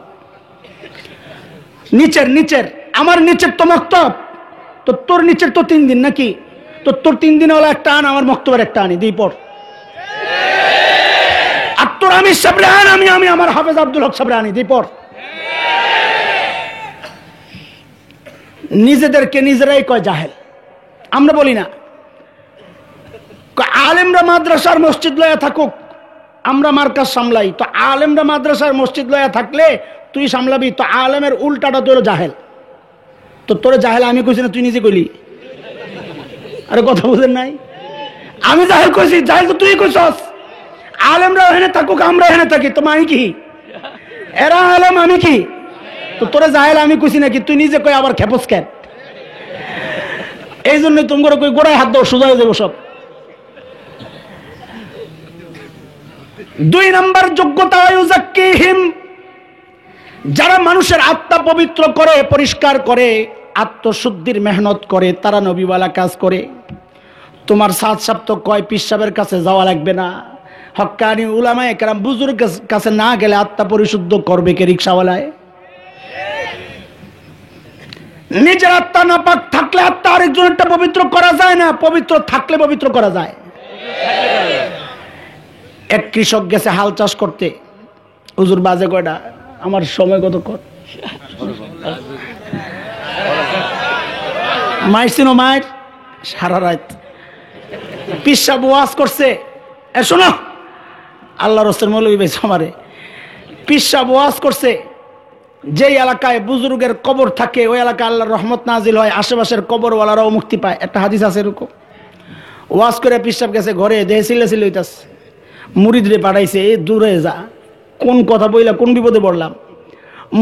নিচের আমার নিচের তো মক্তব, তো তোর নিচের তো 3 দিন নাকি, তো তোর 3 দিন হলো একটা আন, আমার মক্তবের একটা আনি, দিই পর। আর তোর আমি সাবরে আন, আমি আমার হাফেজ আব্দুল হক সাবরে আনি, দিই পর। নিজেদেরকে নিজেরাই কয় জাহেল, আমরা বলি না। আলেমরা মাদ্রাসার মসজিদ লয়া থাকুক, আমরা মার্কাজ সামলাই। তো আলেমরা মাদ্রাসার মসজিদ লয়া থাকলে তুই সামলাবি, তো আলেমের উল্টাটা তোর জাহেল। তো তোর জাহেল আমি কইছি না, তুই নিজে কইলি। আরে কথা বুঝেন নাই, আমি জাহেল কইছি, জাহেল তো তুই কইছস। আলেমরা এখানে থাকুক, আমরা এখানে থাকি, তো আমি কি? এরা আলেম, আমি কি? তো তোরে জাহেল আমি কইছি নাকি? তুই নিজে কই আবার খেপস কেন? এই জন্যই তোমরা কই গোড়ায় হাত দাও, সোজা হয়ে যাবো সব। 2 নাম্বার যোগ্যতা, ইউযাক্কিহিম, যারা মানুষের আত্মা পবিত্র করে, পরিষ্কার করে, আত্মশুদ্ধির মেহনত করে, তারা নবীওয়ালা কাজ করে। তোমার সাত সপ্তাহ কয় পীর সাহেবের কাছে যাওয়া লাগবে না, হক্কানি উলামায়ে কেরাম বুজুর্গের কাছে না গেলে আত্মা পরিশুদ্ধ করবে কে? রিকশাওয়ালায়। নিজের আত্মা নাপাক থাকলে আত্মা আরেকজনেরটা পবিত্র করা যায় না, পবিত্র থাকলে পবিত্র করা যায়। এক কৃষক গেছে হাল চাষ করতে, হুজুর বাজে কয়টা, আমার সময় কত কর মায়ের ছিল, মায়ের সারা রাত পীর সাহেব ওয়াজ করছে। শোনো, আল্লাহ রসুল মৌলভী ভাই আমারে, পীর সাহেব ওয়াজ করছে, যেই এলাকায় বুজুর্গের কবর থাকে ওই এলাকায় আল্লাহর রহমত নাজিল হয়, আশেপাশের কবরওয়ালারাও মুক্তি পায়। একটা হাদিস আছে এরকম। ওয়াজ করে পীর সাহেব গেছে ঘরে, দেহে চিল্লা হইতাছে, মুরিদরে পাঠাইছে, এ দূরে যা, কোন কথা বইলা কোন বিপদে পড়লাম।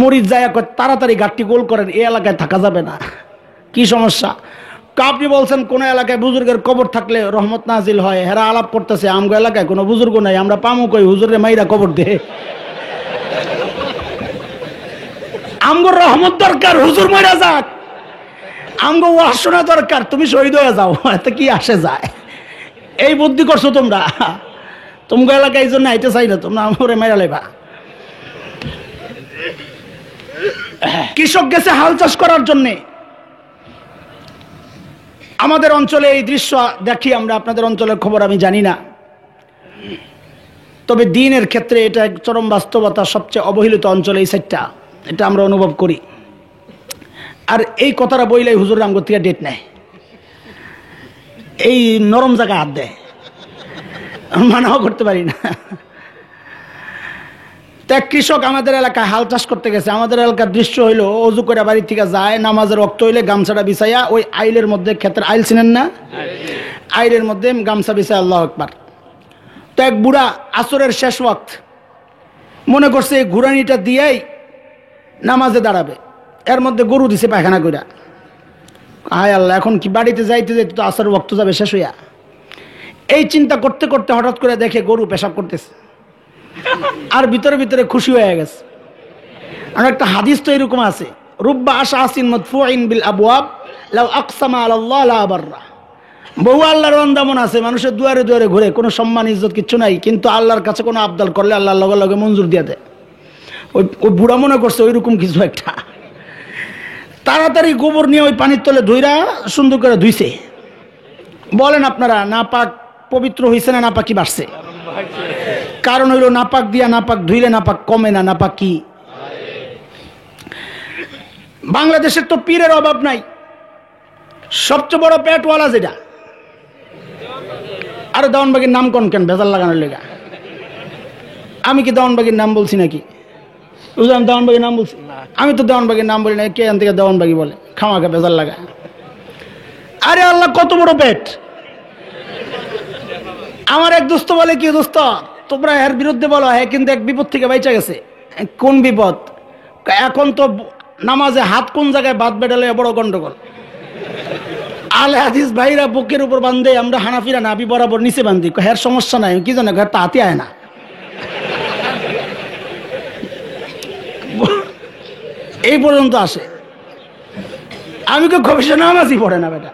মুরিদ যায়, তাড়াতাড়ি গাঠটি গোল করেন, এই এলাকায় থাকা যাবে না। কি সমস্যা? আপনি বলছেন কোন এলাকায় বুজুর্গের কবর থাকলে রহমত নাজিল হয়, হেরা আলাপ করতেছে আমগো এলাকায় কোনো বুজুর্গ নাই, আমরা পামু কই হুজুরে মাইরা কবর দে। আমগো রহমত দরকার, হুজুর মইরা যাক, আমগো ওয়াজ শোনা দরকার, তুমি শহীদ হয়ে যাও, এতে কি আসে যায়? এই বুদ্ধি করছো তোমরা, তোমাকে এলাকায় এই জন্য আইতে চাই না, তোমরা আমরে মাইরা লাইবা। কৃষক গেছে হাল চাষ করার জন্যে। আমাদের অঞ্চলে এই দৃশ্য দেখি আমরা, আপনাদের অঞ্চলের খবর আমি জানি না, তবে দিনের ক্ষেত্রে এটা এক চরম বাস্তবতা। সবচেয়ে অবহেলিত অঞ্চলে এই সাইডটা, এটা আমরা অনুভব করি। আর এই কথাটা বইলাই হুজুর রামগো থেকে ডেট নেয়, এই নরম জায়গায় হাত দেয়, মানাও করতে পারি না। তা কৃষক আমাদের এলাকায় হাল চাষ করতে গেছে। আমাদের এলাকার দৃশ্য হইলো, অজু করে বাড়ি থেকে যায়, নামাজের ওয়াক্ত হইলে গামছাটা বিছাইয়া ওই আইলের মধ্যে, ক্ষেতের আইল চিনেন না, আইলের মধ্যে গামছা বিছায় আল্লাহু আকবার। তো এক বুড়া আসরের শেষ ওয়াক্ত মনে করছে এই ঘুরানিটা দিয়েই নামাজে দাঁড়াবে, এর মধ্যে গরু দিছে পায়খানা কইরা। হায় আল্লাহ, এখন কি বাড়িতে যাইতে যাইতে তো আসরের ওয়াক্ত যাবে শেষ হইয়া। এই চিন্তা করতে করতে হঠাৎ করে দেখে গরু পেশাব করতেছে, আর ভিতরে ভিতরে খুশি হয়ে গেছে। আর একটা হাদিস তো এরকম আছে, রুব্বা আশআসিন মাদফুইন বিল আবওয়াব লাউ আকসামা আলাল্লাহ লা বাররা। বহু আল্লাহর বান্দা মন আছে, মানুষের দুয়ারে দুয়ারে ঘুরে, কোনো সম্মান ইজ্জত কিচ্ছু নাই, কিন্তু আল্লাহর কাছে কোনো আবদাল করলে আল্লাহ লগে লগে মঞ্জুর দিয়ে দেয়। ওই বুড়া মনে করছে ওইরকম কিছু একটা, তাড়াতাড়ি গোবর নিয়ে ওই পানির তলে ধুইরা সুন্দর করে ধুইছে। বলেন আপনারা, নাপাক পবিত্র হয়েছে না নাপাকি বাড়ছে? কারণ হইল নাপাক দিয়া নাপাক ধুইলে নাপাক কমে না, নাপাক কি? বাংলাদেশের তো পীরের অভাব নাই, সবচেয়ে বড় পেটওয়ালা যেটা। আরে দেওয়ানবাগির নাম কোন কেন ভেজাল লাগানোর লেগা? আমি কি দেওয়ানবাগির নাম বলছি নাকি? বুঝলাম দেওয়ানবাগির নাম বলছি, আমি তো দেওয়ানবাগির নাম বলি না, কে এখান থেকে দেওয়ানবাগি বলে, খামাখা ভেজাল লাগা। আরে আল্লাহ কত বড় পেট! আমার এক দোস্ত বলে, কি দোস্ত তোমরা এর বিরুদ্ধে বলো, হ্যাঁ কিন্তু এক বিপদ থেকে বাইচা গেছে। কোন বিপদ? এখন তো নামাজে হাত কোন জায়গায় বাদ বেড়ালে বড় গন্ডগোল। আলে হাদিস ভাইরা বুকের উপর বান্ধে, আমরা হানাফিরা নাবি বরাবর নিচে বান্ধি। হ্যাঁ সমস্যা নাই, কি জানে ঘর তাহাতে আয় না। এই পর্যন্ত আসে। আমি তো খবিসে নামাজই পড়ে না বেটা।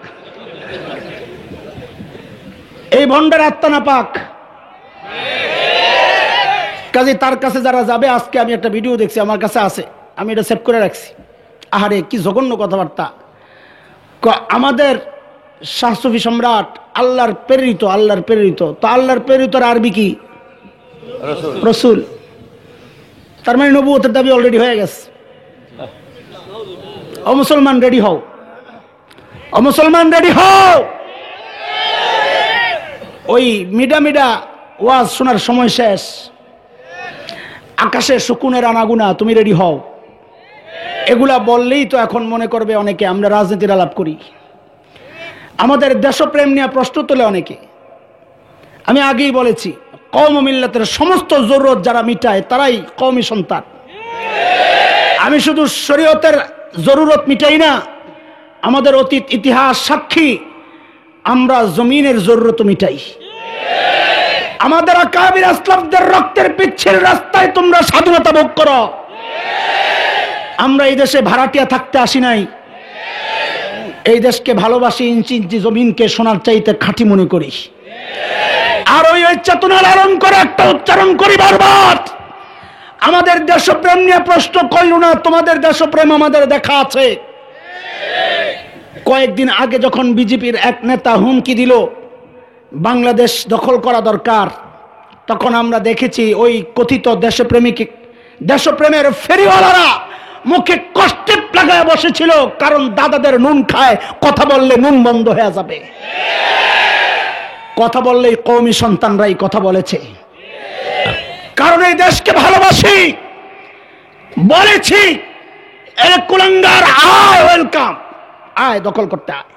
এই ভণ্ডের আত্মা না পাক, কাজে তার কাছে যারা যাবে, আজকে আমি একটা ভিডিও দেখছি, আমার কাছে আছে, আমি এটা সেভ করে রাখছি। আহারে কি জঘন্য কথাবার্তা। আমাদের শাহ সুফি সম্রাট আল্লাহর প্রেরিত, আল্লাহর প্রেরিত, তো আল্লাহর প্রেরিতর আরবি কি? রসুল। তার মানে নবুয়তের দাবি অলরেডি হয়ে গেছে। ও মুসলমান রেডি হও, ও মুসলমান রেডি হও। ওই মিডা মিডা ওয়াজ শোনার সময় শেষ। আকাশে শকুনের আনাগুনা, তুমি রেডি হও। এগুলা বললেই তো এখন মনে করবে অনেকে আমরা রাজনীতির আলাপ করি। আমাদের দেশপ্রেম নিয়ে প্রশ্ন তোলে অনেকে। আমি আগেই বলেছি, কওম ও মিল্লাতের সমস্ত জরুরত যারা মিটায় তারাই কওমি সন্তান। আমি শুধু শরীয়তের জরুরত মিটাই না, আমাদের অতীত ইতিহাস সাক্ষী আমরা জমিনের জরুরত মিটাই। আমাদের আকাবির আসলাফদের রক্তের পিচ্ছিল রাস্তায় তোমরা স্বাধীনতা ভোগ করো। আমরা এই দেশে ভাড়াটিয়া থাকতে আসি নাই, এই দেশকে ভালোবাসি, ইঞ্চি ইঞ্চি জমিনকে সোনার চাইতে খাঁটি মনে করি। আর ওই চেতনা লালন করে একটা উচ্চারণ করি বারবার, আমাদের দেশপ্রেম নিয়ে প্রশ্ন কইল না, তোমাদের দেশপ্রেম আমাদের দেখা আছে। কয়েকদিন আগে যখন বিজেপির এক নেতা হুমকি দিল বাংলাদেশ দখল করা দরকার, তখন আমরা দেখেছি ওই কথিত দেশপ্রেমের ফেরিওয়ালারা মুখে কষ্টে লাগায় বসেছিল, কারণ দাদাদের নুন খায়, কথা বললে নুন বন্ধ হয়ে যাবে। কথা বললেই কওমি সন্তানরাই কথা বলেছে, কারণ এই দেশকে ভালোবাসি। বলেছি এর কুলাঙ্গার আয়, ওয়েলকাম, আয় দখল করতে আয়,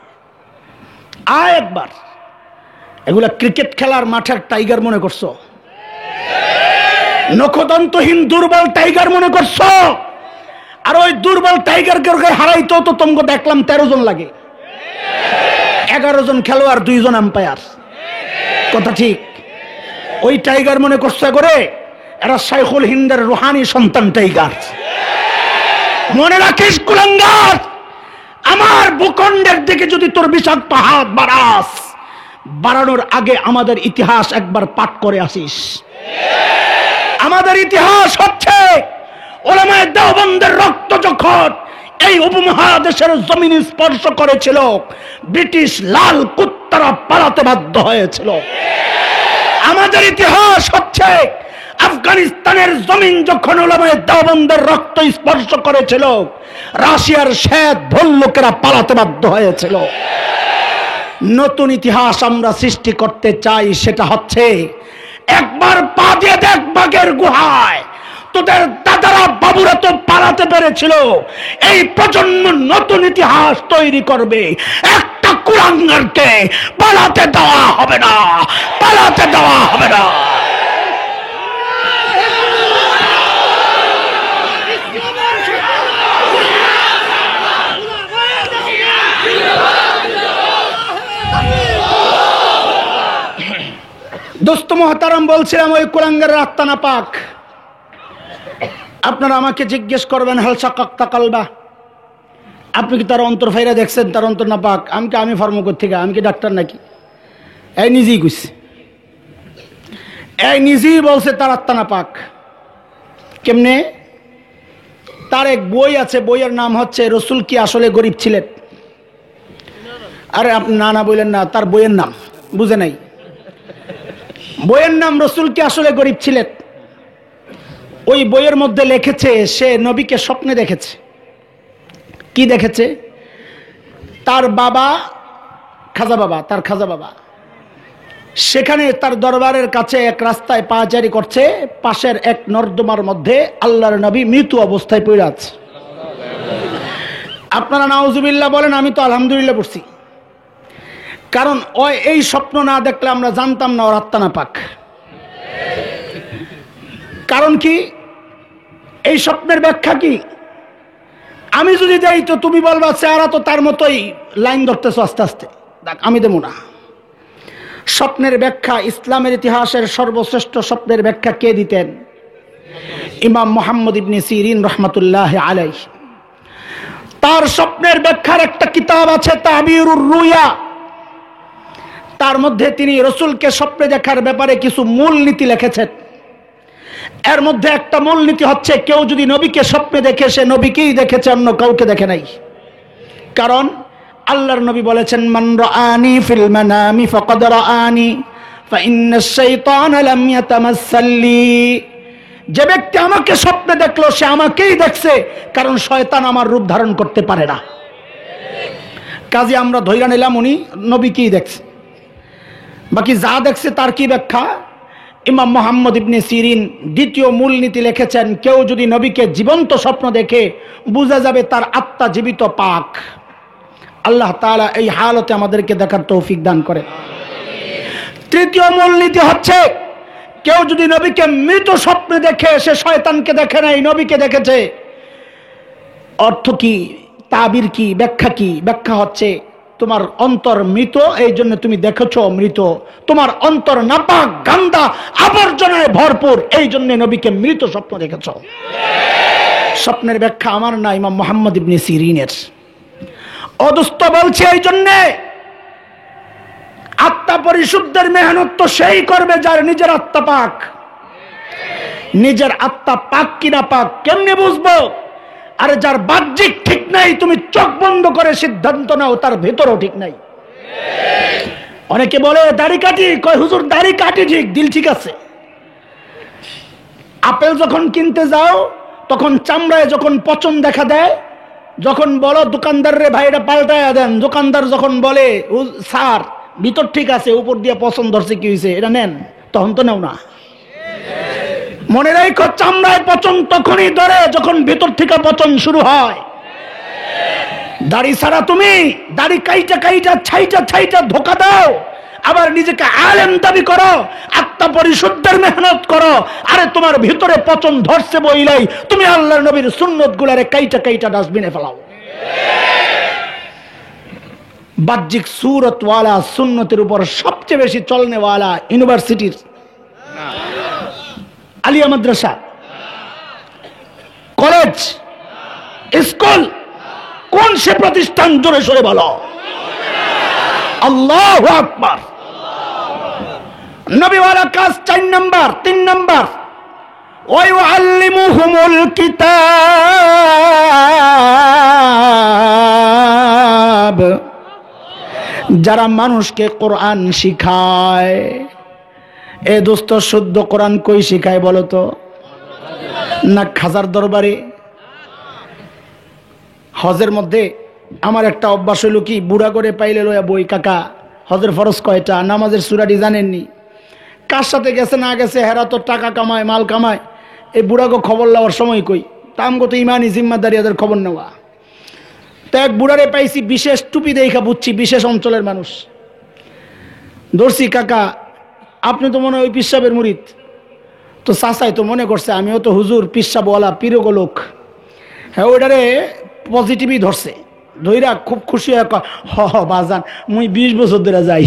আয় একবার। এগুলা ক্রিকেট খেলার মাঠের টাইগার মনে করছো? নখদন্তহীন দুর্বল টাইগার মনে করছো? আর ওই দুর্বল টাইগারকে হারাইতেও তো তোমাকে দেখলাম 13 জন লাগে, 11 জন খেলোয়াড়, 2 জন আম্পায়ার। কথা ঠিক? ওই টাইগার মনে করছে করে? এরা শাইখুল হিন্দের রুহানি সন্তান টাইগার। মনে রাখিস কুলাঙ্গার, আমার ভূখণ্ডের দিকে যদি তোর বিষাক্ত হাত বাড়াস, বাড়ানোর আগে আমাদের ইতিহাস একবার পাঠ করে আসিস। আমাদের ইতিহাস হচ্ছে উলামায়ে দেওবন্দের রক্ত যখন এই উপমহাদেশের জমিন স্পর্শ করেছিল, ব্রিটিশ লাল কুত্তারা পালাতে বাধ্য হয়েছিল। আমাদের ইতিহাস হচ্ছে আফগানিস্তানের জমিন যখন উলামায়ে দেওবন্দের রক্ত স্পর্শ করেছিল, রাশিয়ার শ্বেত ভল্লুকেরা পালাতে বাধ্য হয়েছিল। নতুন ইতিহাস আমরা সৃষ্টি করতে চাই, সেটা হচ্ছে একবার পা দিয়ে দেখ বাঘের গুহায়, তোদের দাদারা বাবুরা তো পালাতে পেরেছিল। এই প্রজন্ম নতুন ইতিহাস তৈরি করবে। একটা কুলাঙ্গারকে পালাতে দেওয়া হবে না, পালাতে দেওয়া হবে না। দোস্ত মোহতারাম, বলছিলাম ওই কুলাঙ্গারের আত্মা না পাক। আপনারা আমাকে জিজ্ঞেস করবেন হাল শাকাক্তা কালবা, আপনি কি তার অন্তর ফাইরা দেখছেন? তার অন্তর না পাক। আমি ফার্মকর থেকে, আমি কি ডাক্তার নাকি? এই নিজেই কইছে, এই নিজেই বলছে তার আত্মা না পাক। কেমনে? তার এক বই আছে, বইয়ের নাম হচ্ছে রসুল কি আসলে গরিব ছিলেন। আরে আপনি না বললেন না, তার বইয়ের নাম বুঝে নাই। বইয়ের নাম রসুল কি আসলে গরিব ছিলেন। ওই বইয়ের মধ্যে লিখেছে সে নবীকে স্বপ্নে দেখেছে। কি দেখেছে? তার বাবা খাজা বাবা, তার খাজা বাবা সেখানে তার দরবারের কাছে এক রাস্তায় পাহাচারি করছে, পাশের এক নর্দমার মধ্যে আল্লাহর নবী মৃত অবস্থায় পড়ে আছে। আপনারা নাউজুবিল্লাহ বলেন, আমি তো আলহামদুলিল্লাহ পড়ছি। কারণ ওই এই স্বপ্ন না দেখলে আমরা জানতাম না ওর আত্মা না পাক। কারণ কি? এই স্বপ্নের ব্যাখ্যা কি? আমি যদি যাই তো তুমি বলবা চেহারা তো তার মতোই, লাইন ধরতেছো আস্তে আস্তে। আমি দেবো না। স্বপ্নের ব্যাখ্যা, ইসলামের ইতিহাসের সর্বশ্রেষ্ঠ স্বপ্নের ব্যাখ্যা কে দিতেন? ইমাম মুহাম্মদ ইবনে সিরিন রহমাতুল্লাহ আলাইহি। তার স্বপ্নের ব্যাখ্যার একটা কিতাব আছে তাবিরুর রুয়া। তার মধ্যে তিনি রাসূলকে স্বপ্নে দেখার ব্যাপারে কিছু মূলনীতি লিখেছেন। এর মধ্যে একটা মূলনীতি হচ্ছে, কেউ যদি নবীকে স্বপ্নে দেখে সে নবীকেই দেখেছে, অন্য কাউকে দেখে নাই। কারণ আল্লাহর নবী বলেছেন, মান রাআনি ফিল মানামি ফাকাদ রাআনি ফা ইন্নাশ শাইতানা লাম ইয়াতামাসসালি। যে ব্যক্তি আমাকে স্বপ্নে দেখলো সে আমাকেই দেখছে, কারণ শয়তান আমার রূপ ধারণ করতে পারে না। কাজে আমরা ধইরা নিলাম উনি নবীকেই দেখছে। বাকি যা দেখছে তার কি ব্যাখ্যা? ইমাম মুহাম্মদ ইবনে সিরিন দ্বিতীয় মূলনীতি লিখেছেন, কেউ যদি নবীকে জীবন্ত স্বপ্ন দেখে বোঝা যাবে তার আত্মা জীবিত পাক। আল্লাহ তাআলা এই হালতে আমাদেরকে দেখার তৌফিক দান করে। তৃতীয় মূলনীতি হচ্ছে, কেউ যদি নবীকে মৃত স্বপ্নে দেখে সে শয়তানকে দেখে নাই, নবীকে দেখেছে। অর্থ কি? তাবির কি? ব্যাখ্যা কি? ব্যাখ্যা হচ্ছে, তোমার অন্তর মৃত, এই জন্য তুমি দেখেছো মৃত। তোমার অন্তর নাপাক, গান্দা, আবর্জনায় ভরপুর, এই জন্য নবীকে মৃত স্বপ্ন দেখেছো। স্বপ্নের ব্যাখ্যা আমার না, ইমাম মুহাম্মদ ইবনে সিরিনের। অদুস্ত বলছে, এই জন্যে আত্মা পরিশুদ্ধের মেহনত তো সেই করবে যার নিজের আত্মা পাক। নিজের আত্মা পাক কিনা পাক কেমনে বুঝবো? আরে যার বাহ্যিক ঠিক নাই, তুমি চোখ বন্ধ করে সিদ্ধান্ত নাও তার ভেতরও ঠিক নাই। অনেকে বলে দাড়ি কাটি, কয় হুজুর দাড়ি কাটি ঠিক, দিল ঠিক আছে। আপেল যখন কিনতে যাও তখন চামড়ায় যখন পচন দেখা দেয়, যখন বলো দোকানদার রে ভাই এটা পাল্টায়া দেন, দোকানদার যখন বলে স্যার ভিতর ঠিক আছে, উপর দিয়ে পচন ধরছে, কি হয়েছে এটা নেন, তখন তো নেও না। মনে রাখো, চামড়ায় পচন তখনই ধরে যখন ভিতর থেকে পচন শুরু হয়। দাড়ি ছাড়া তুমি দাড়ি কাইটা কাইটা ছাইটা ছাইটা ধোকা দাও, আবার নিজেকে আলেম দাবি করো, আত্মা পরিশুদ্ধের মেহনত করো। আরে তোমার ভিতরে পচন ধরছে বইলাই তুমি আল্লাহর নবীর সুন্নত গুলারে কাইটা কাইটা ডাস্টবিনে ফেলাও। বাহ্যিক সুরতওয়ালা সুন্নতের উপর সবচেয়ে বেশি চলনেওয়ালা ইউনিভার্সিটির আলিয়া মাদ্রাসা, কলেজ, স্কুল, কোন সে প্রতিষ্ঠান? জোরে সরে বলো আল্লাহু আকবার। নবীওয়ালা কাজ 4 নাম্বার। 3 নাম্বার, ওয়ায়ুআল্লিমুহুমুল কিতাব, যারা মানুষকে কোরআন শিখায়। এ দোস্ত, শুদ্ধ কোরআন কই শিখায় বলো তো? না খাজার দরবারে? হজের মধ্যে আমার একটা অভ্যাস হইল কি, বুড়া করে পাইলে লয়া বই, কাকা হজের ফরজ কয়টা, নামাজের সূরাটি জানেননি, কার সাথে গেছে না গেছে, হেরা তো টাকা কামায়, মাল কামায়, এই বুড়াকে খবর নেওয়ার সময় কই? তামগো তো ইমানি জিম্মাদারি এদের খবর নেওয়া। তো এক বুড়ারে পাইছি, বিশেষ টুপি দেখা বুঝছি বিশেষ অঞ্চলের মানুষ। ধরছি, কাকা আপনি তো মনে হয় ওই পিসাবের মুরিদ। তো চাচাই তো মনে করছে আমিও তো হুজুর পিসাবওয়ালা পিরোগো লোক। হ্যাঁ, ওইটারে পজিটিভই ধরছে, ধইরা খুব খুশি হয়ে হ হ বাজান মুই 20 বছর ধরে যাই,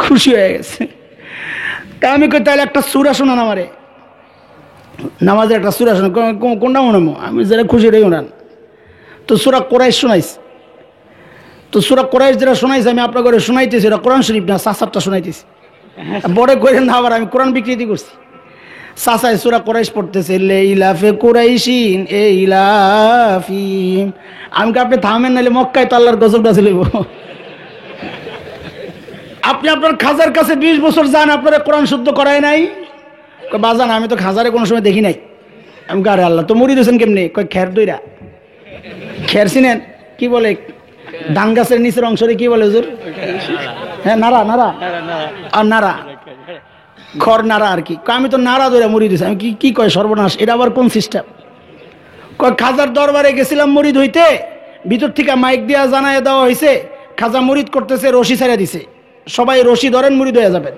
খুশি হয়ে গেছে। তা আমি কই তাহলে একটা সূরা শোনান আমারে, নামাজের একটা সূরা শোনান। কোনটা মনামো? আমি যেটা খুশি রে শোনান। তো সূরা কুরাইশ শোনাইস। তো সূরা কুরাইশ যেটা শোনাইছে আমি আপনার ঘরে শোনাইতেছি, এটা কোরআন শরীফ না, সাসারটা শোনাইতেছি। বড় করে না, আবার আমি কোরআন বিকৃতি করছি। সাসায় সূরা কুরাইশ পড়তেছে, লাইলাফে কুরাইশিন এইলাফিম। আমি কি আপনি থামেন, নাইলে মক্কায় তো আল্লাহর গজবটা ছিল। আপনি আপনার খাজার কাছে 20 বছর যান, আপনারা কোরআন শুদ্ধ করায় নাই? বাজান আমি তো খাজারে কোনো সময় দেখি নাই। আমি আরে আল্লাহ, তো মুড়ি দিয়েছেন কেমনি? কয় খের দইরা। খের চিনেন? কি বলে ধান গাছের নিচের অংশে কি বলে হুজুর? হ্যাঁ, নাড়া। নাড়া আর নাড়া, খড় নাড়া আর কি। আমি তো নাড়া দইরা মুড়ি দিয়েছি। আমি কি কয় সর্বনাশ, এটা আবার কোন সিস্টেম? কয় খাজার দরবারে গেছিলাম মুরিদ হইতে, ভিতর থেকে মাইক দিয়া জানায় দেওয়া হয়েছে খাজা মুরিদ করতেছে, রশি ছেড়ে দিছে, সবাই রশি ধরেন মুরিদ হয়ে যাবেন।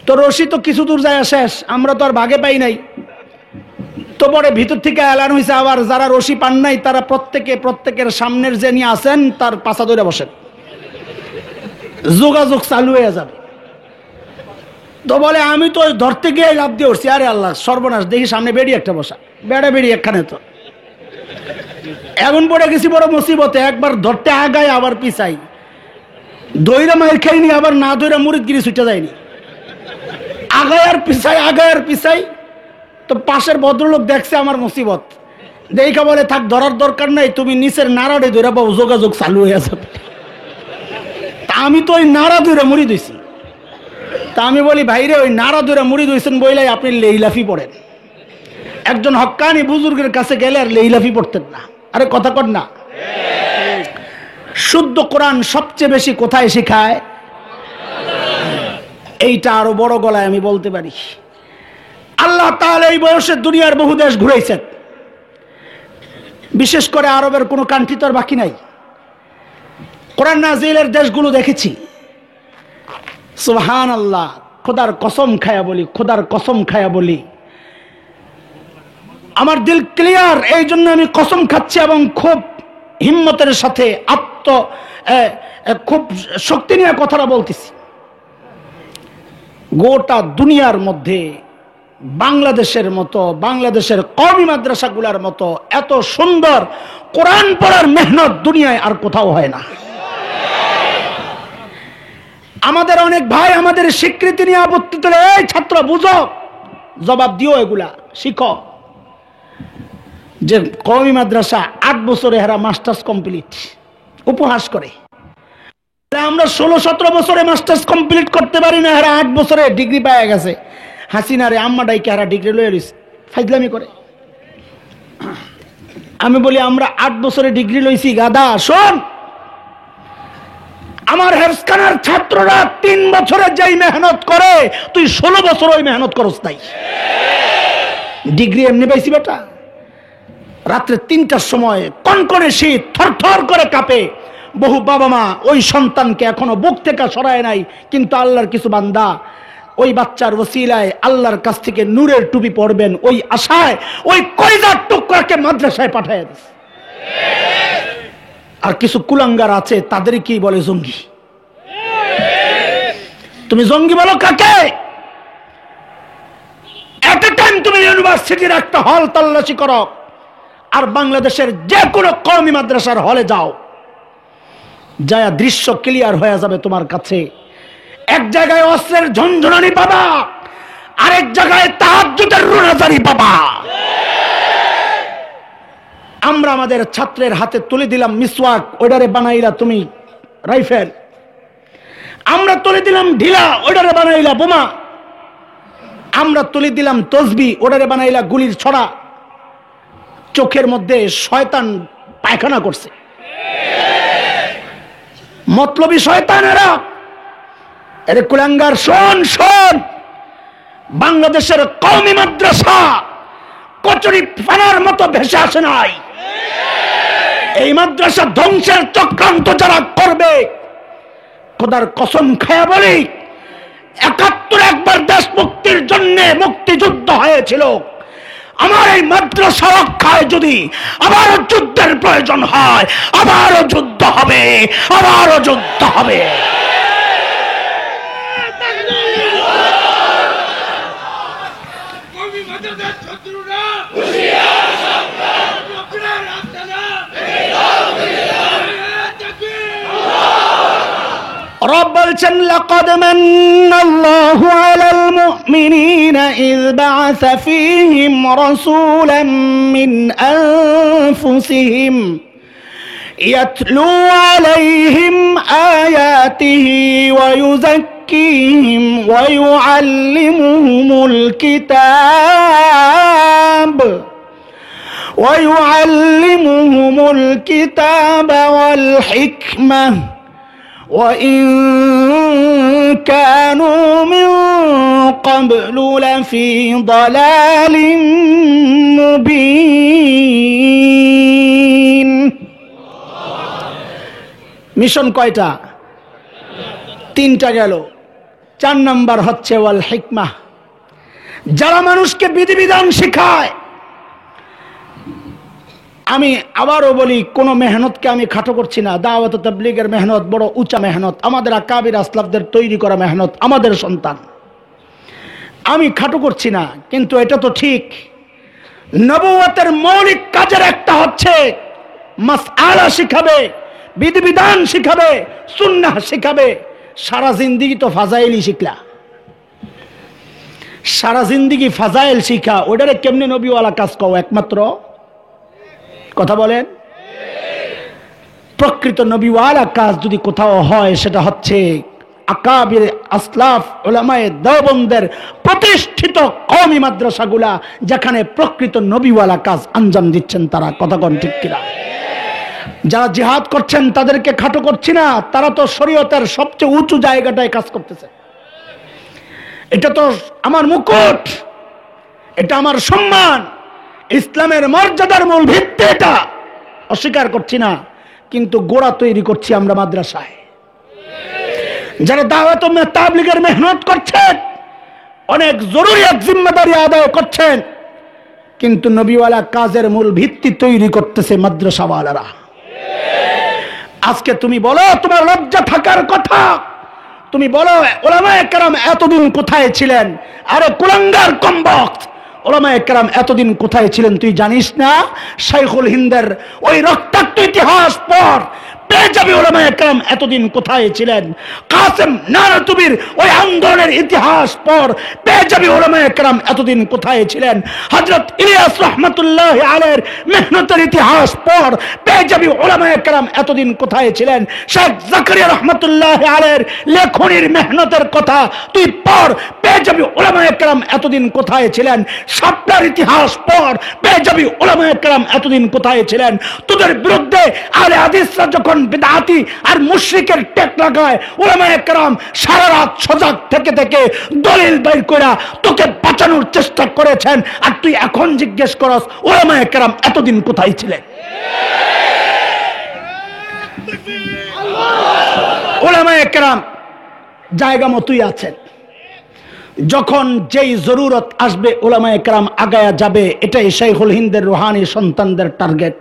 তো রশি তো কিছু দূর যায় শেষ, আমরা তো আর ভাগে পাই নাই। তো পরে ভিতর থেকে এলান হয়েছে, আবার যারা রশি পান নাই তারা প্রত্যেকের সামনের যে নিয়ে আসেন তার পাশা ধরে বসেন, যোগাযোগ চালু হয়ে যাবে। তো বলে আমি তো ধরতে গিয়ে লাভ দিয়ে উঠছি, আরে আল্লাহ সর্বনাশ, দেখি সামনে বেড়ি একটা বসা, বেড়া বেড়ি একখানে। তো এখন পড়ে গেছি বড় মুসিবতে, একবার ধরতে আগায় আবার পিছাই, দইরা মায়ের খাইনি, আবার না দইরা মুরিদগিরি ছুটে যায়নি, আগায় আর পিছাই। তো পাশের ভদ্রলোক দেখছে আমার মুসিবত, দেখা বলে থাক, ধরার দরকার নাই, তুমি নিচের নাড়াড়ে ধরে পাবো, যোগাযোগ চালু হয়ে যাবে। তা আমি তো ওই নাড়া ধরে মুড়ি দিছি। তা আমি বলি, ভাইরে ওই নাড়া ধরে মুড়ি দিয়েছেন বইলাই আপনি লেইলাফি পড়েন, একজন হক্কানি বুজুর্গের কাছে গেলে আর লেইলাফি পড়তেন না। আরে কথা কর না। শুদ্ধ কোরআন সবচেয়ে বেশি কোথায় শেখায়? এইটা আরো বড় গলায় আমি বলতে পারি। আল্লাহ তাআলা এই বয়সে দুনিয়ার বহু দেশ ঘুরাইছেন, বিশেষ করে আরবের কোনো কান্ট্রি তো আর বাকি নাই। কোরআন নাজিলের দেশগুলো দেখেছি, সুবহানাল্লাহ, খোদার কসম খায়া বলি, আমার দিল ক্লিয়ার, এই জন্য আমি কসম খাচ্ছি এবং খুব হিম্মতের সাথে খুব শক্তি নিয়ে কথাটা বলতেছি। গোটা দুনিয়ার মধ্যে বাংলাদেশের মতো, বাংলাদেশের কওমি মাদ্রাসাগুলোর মতো এত সুন্দর কোরআন পড়ার মেহনত দুনিয়ায় আর কোথাও হয় না। আমাদের অনেক ভাই আমাদের স্বীকৃতি নিয়ে আপত্তি তোলে, এই ছাত্র বুঝো, জবাব দিও, এগুলা শিখো যে কওমি মাদ্রাসা 8 বছরে হেরা মাস্টার্স কমপ্লিট, উপহাস করে। আমরা 16-17 বছরে মাস্টার্স কমপ্লিট করতে পারি না, হেরা 8 বছরে ডিগ্রি পাওয়া গেছে। হাসিনারে আম্মা ডাইকে হেরা ডিগ্রি লয়ে রইছে, ফাইজলামি করে। আমি বলি, আমরা 8 বছরে ডিগ্রি লইছি, গাদা শোন, আমার হেফজখানার ছাত্ররা 3 বছরে যেই মেহনত করে তুই 16 বছর ওই মেহনত করস তাই। ডিগ্রি এমনি পাইছি বেটা। রাত্রে 3টার সময় কনকনে শীত, থরথর করে কাঁপে বহু বাবা মা, ওই সন্তানকে এখনো বুক থেকে সরায় নাই, কিন্তু আল্লাহর কিছু বান্দা ওই বাচ্চার ওসিলায় আল্লাহর কাছ থেকে নূরের টুপি পড়বেন, ওই আশায় ওই কয়দার টুকরাকে মাদ্রাসায় পাঠায় দিছে। আর কিছু কুলাঙ্গার আছে, তাদের কি বলে জঙ্গি। তুমি জঙ্গি বলো কাকে? এট এ টাইম তুমি ইউনিভার্সিটির একটা হল তল্লাশি করো, আর বাংলাদেশের যে কোনো কওমি মাদ্রাসার হলে যাও, যায় দৃশ্য ক্লিয়ার হয়ে যাবে তোমার কাছে। এক জায়গায় অস্ত্রের ঝনঝনানি পাবা, আরেক জায়গায় তাহাজ্জুদের রুনাজারি পাবা। আমরা আমাদের ছাত্রের হাতে তুলে দিলাম মিসওয়াক, ওইটারে বানাইলা তুমি রাইফেল। আমরা তুলে দিলাম ঢিলা, ওইটারে বানাইলা বোমা। আমরা তুলে দিলাম তসবি, ওটারে বানাইলা গুলির ছড়া। চোখের মধ্যে শয়তান পায়খানা করছে, মতলবী শয়তানেরা। এর কুলাঙ্গার, শোন শোন, বাংলাদেশের কওমি মাদ্রাসা কচুরি ফানার মতো ভেসে আসে নাই। এই মাদ্রাসা ধ্বংসের চক্রান্ত যারা করবে, খোদার কসম খায়া বলি, 71 একবার দেশ মুক্তির জন্য মুক্তিযুদ্ধ হয়েছিল। আমার এই মাদ্রাসা রক্ষায় যদি আবারও যুদ্ধের প্রয়োজন হয়, আবারও যুদ্ধ হবে, আবারও যুদ্ধ হবে। রব বলছেন, লাকাদ মান্নাল্লাহু আলাল মুমিনিনা ইয বা'আসা ফীহিম রাসূলাম মিন আনফুসিহিম ইয়াতলু আলাইহিম আয়াতিহি ওয়া ইউযাক্কিহিম ওয়া ইউআল্লিমুহুমুল কিতাবা ওয়াল হিকমাহ وَإِن كَانُوا مِن قَبْلُ لَفِي ضَلَالٍ مُبِينٍ। মিশন কয়টা? 3টা গেল। 4 নাম্বার হচ্ছে ওয়াল হিকমাহ, যারা মানুষকে বিধিবিধান শেখায়। আমি আবারও বলি, কোন মেহনতকে আমি খাটো করছি না। দাওয়াত ও তাবলীগের মেহনত বড় উঁচা মেহনত, আমাদের আকাবির আসলাফদের তৈরি করা মেহনত, আমাদের সন্তান। আমি খাটো করছি না, কিন্তু এটা তো ঠিক, নবুয়তের মৌলিক কাজের একটা হচ্ছে মাসআলা শিখাবে, বিধিবিধান শিখাবে, সুন্নাহ শিখাবে। সারা জিন্দেগি তো ফাজাইলই শিখলা, সারা জিন্দেগি ফাজাইল শিখা, ওটারে কেমনে নবীওয়ালা কাজ কও? একমাত্র কথা বলেন, প্রকৃত নবীওয়ালা কাজ যদি কোথাও হয় সেটা হচ্ছে আকাবির আসলাফ উলামায়ে দেওবন্দের প্রতিষ্ঠিত কওমি মাদ্রাসাগুলা, যেখানে প্রকৃত নবীওয়ালা কাজ আঞ্জাম দিচ্ছেন তারা। কথা কোন ঠিক কিনা? যারা জিহাদ করছেন তাদেরকে খাটো করছি না, তারা তো শরীয়তের সবচেয়ে উঁচু জায়গাটায় কাজ করতেছে। এটা তো আমার মুকুট, এটা আমার সম্মান, ইসলামের মর্যাদার মূল ভিত্তি, এটা অস্বীকার করছি না। কিন্তু গোড়া তৈরি করছি আমরা মাদ্রাসায়। যারা দাওয়াত ও তাবলীগের মেহনত করছেন, অনেক জরুরি এক জিম্মাদারি আদায় করছেন, কিন্তু নবীওয়ালা কাজের মূল ভিত্তি তৈরি করতেছে মাদ্রাসাওয়ালারা। আজকে তুমি বলো তোমার লজ্জা থাকার কথা, তুমি বলো উলামায়ে কেরাম এতদিন কোথায় ছিলেন? আরে কুলাঙ্গার কমবক্ত, উলামায়ে কেরাম এতদিন কোথায় ছিলেন তুই জানিস না? শাইখুল হিন্দের ওই রক্তাক্ত ইতিহাস পড়, পেয়ে যাবে উলামায়ে কেরাম এতদিন কোথায় ছিলেন। কাসেম নানতুবির ওই আন্দোলনের ইতিহাস পড়, পেয়ে যাবে উলামায়ে কেরাম এতদিন কোথায় ছিলেন। হযরত ইলিয়াস রাহমাতুল্লাহি আলাইহির মেহনতের ইতিহাস পড়, পেয়ে যাবে উলামায়ে কেরাম এতদিন কোথায় ছিলেন। শেখ জাকারিয়া রাহমাতুল্লাহি আলাইহির লেখনির মেহনতের কথা তুই পড়, পেয়ে যাবে উলামায়ে কেরাম এতদিন কোথায় ছিলেন। শাপলার ইতিহাস পড়, পেয়ে যাবে উলামায়ে কেরাম এতদিন কোথায় ছিলেন। তোদের বিরুদ্ধে আহলে হাদিসরা যখন বিদআতি আর মুশরিকের টেক লাগায়, উলামায়ে কেরাম সারা রাত সজাগ থেকে থেকে দলিল বের কইরা তোকে বাঁচানোর চেষ্টা করেছেন। আর তুই এখন জিজ্ঞেস করস উলামায়ে কেরাম এতদিন কোথায় ছিলেন? উলামায়ে কেরাম জায়গা মতোই আছেন। যখন যেই জরুরত আসবে উলামায়ে কেরাম আগায়া যাবে। এটাই শাইখুল হিন্দের রুহানি সন্তানদের টার্গেট।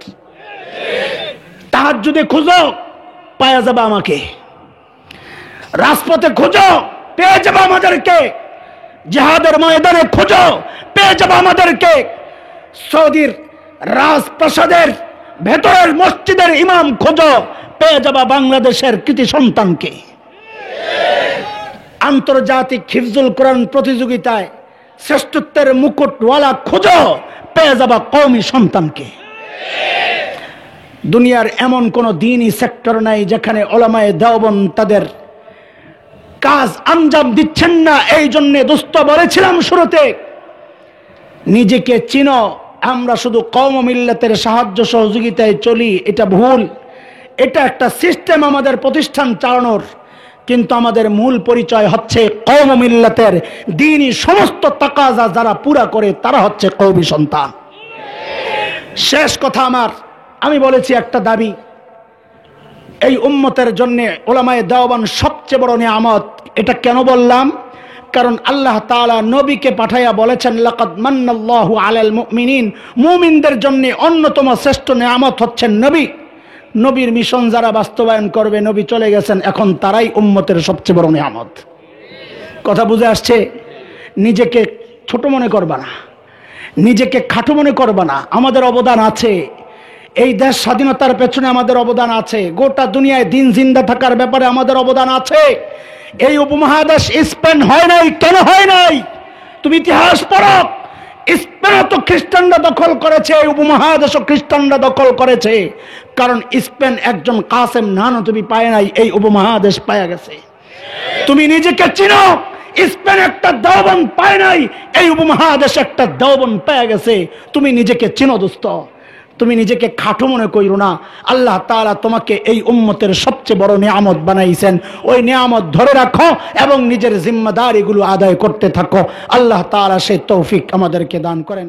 তাহাজ্জুদে খুঁজো, পাওয়া যাবে আমাকে। রাজপথে খুঁজো, পেয়ে যাবে আমাদেরকে। জিহাদের ময়দানে খুঁজো, পেয়ে যাবে আমাদেরকে। সৌদির রাজপ্রাসাদের ভেতরের মসজিদের ইমাম খোঁজো, পেয়ে যাবে বাংলাদেশের কৃতি সন্তানকে। আন্তর্জাতিক হিফজুল কোরআন প্রতিযোগিতায় শ্রেষ্ঠত্বের মুকুটওয়ালা খোঁজো, পেয়ে যাবে কওমি সন্তানকে। দুনিয়ার এমন কোন দ্বীনি সেক্টর নাই যেখানে উলামায়ে দেওবন্দ তাদের কাজ আঞ্জাম দিচ্ছেন না। এই জন্য দোস্ত বলেছিলাম শুরুতে, নিজেকে চিনো। আমরা শুধু কওম মিল্লাতের সাহায্য সহযোগিতায় চলি, এটা ভুল। এটা একটা সিস্টেম আমাদের প্রতিষ্ঠান চালানোর, কিন্তু আমাদের মূল পরিচয় হচ্ছে কওম মিল্লাতের দ্বীনি সমস্ত তাকাজা যারা পুরা করে তারা হচ্ছে কওমি সন্তান। শেষ কথা আমি বলেছি একটা দাবি, এই উম্মতের জন্য উলামায়ে দেওবন্দ সবচেয়ে বড় নিয়ামত। এটা কেন বললাম? কারণ আল্লাহ তাআলা নবীকে পাঠাইয়া বলেছেন, লাকাদ মান্নাল্লাহু আলাল মুমিনিন, মুমিনদের জন্য অন্যতম শ্রেষ্ঠ নিয়ামত হচ্ছেন নবী। নবীর মিশন যারা বাস্তবায়ন করবে, নবী চলে গেছেন, এখন তারাই উম্মতের সবচেয়ে বড় নিয়ামত। কথা বুঝে আসছে? নিজেকে ছোট মনে করবা না, নিজেকে খাটো মনে করবা না। আমাদের অবদান আছে, এই দেশ স্বাধীনতার পেছনে আমাদের অবদান আছে, গোটা দুনিয়ায় দিন জিন্দা থাকার ব্যাপারে আমাদের অবদান আছে। এই উপমহাদেশ স্পেন হয় নাই, কেন হয় নাই? তুমি ইতিহাস পড়ো। স্পেন তো খ্রিস্টানরা দখল করেছে, এই উপমহাদেশও খ্রিস্টানরা দখল করেছে। কারণ স্পেন একজন কাসেম নানতুবি পায় নাই, এই উপমহাদেশ পায়া গেছে। তুমি নিজেকে চিনো। স্পেন একটা দেওবন্দ পায় নাই, এই উপমহাদেশ একটা দেওবন্দ পায়া গেছে। তুমি নিজেকে চিনো দোস্ত, তুমি নিজেকে খাটো মনে কইরো না। আল্লাহ তাআলা তোমাকে এই উম্মতের সবচেয়ে বড় নিয়ামত বানাইছেন। ওই নিয়ামত ধরে রাখো এবং নিজের জিম্মাদারিগুলো আদায় করতে থাকো। আল্লাহ তাআলা সেই তৌফিক আমাদেরকে দান করেন।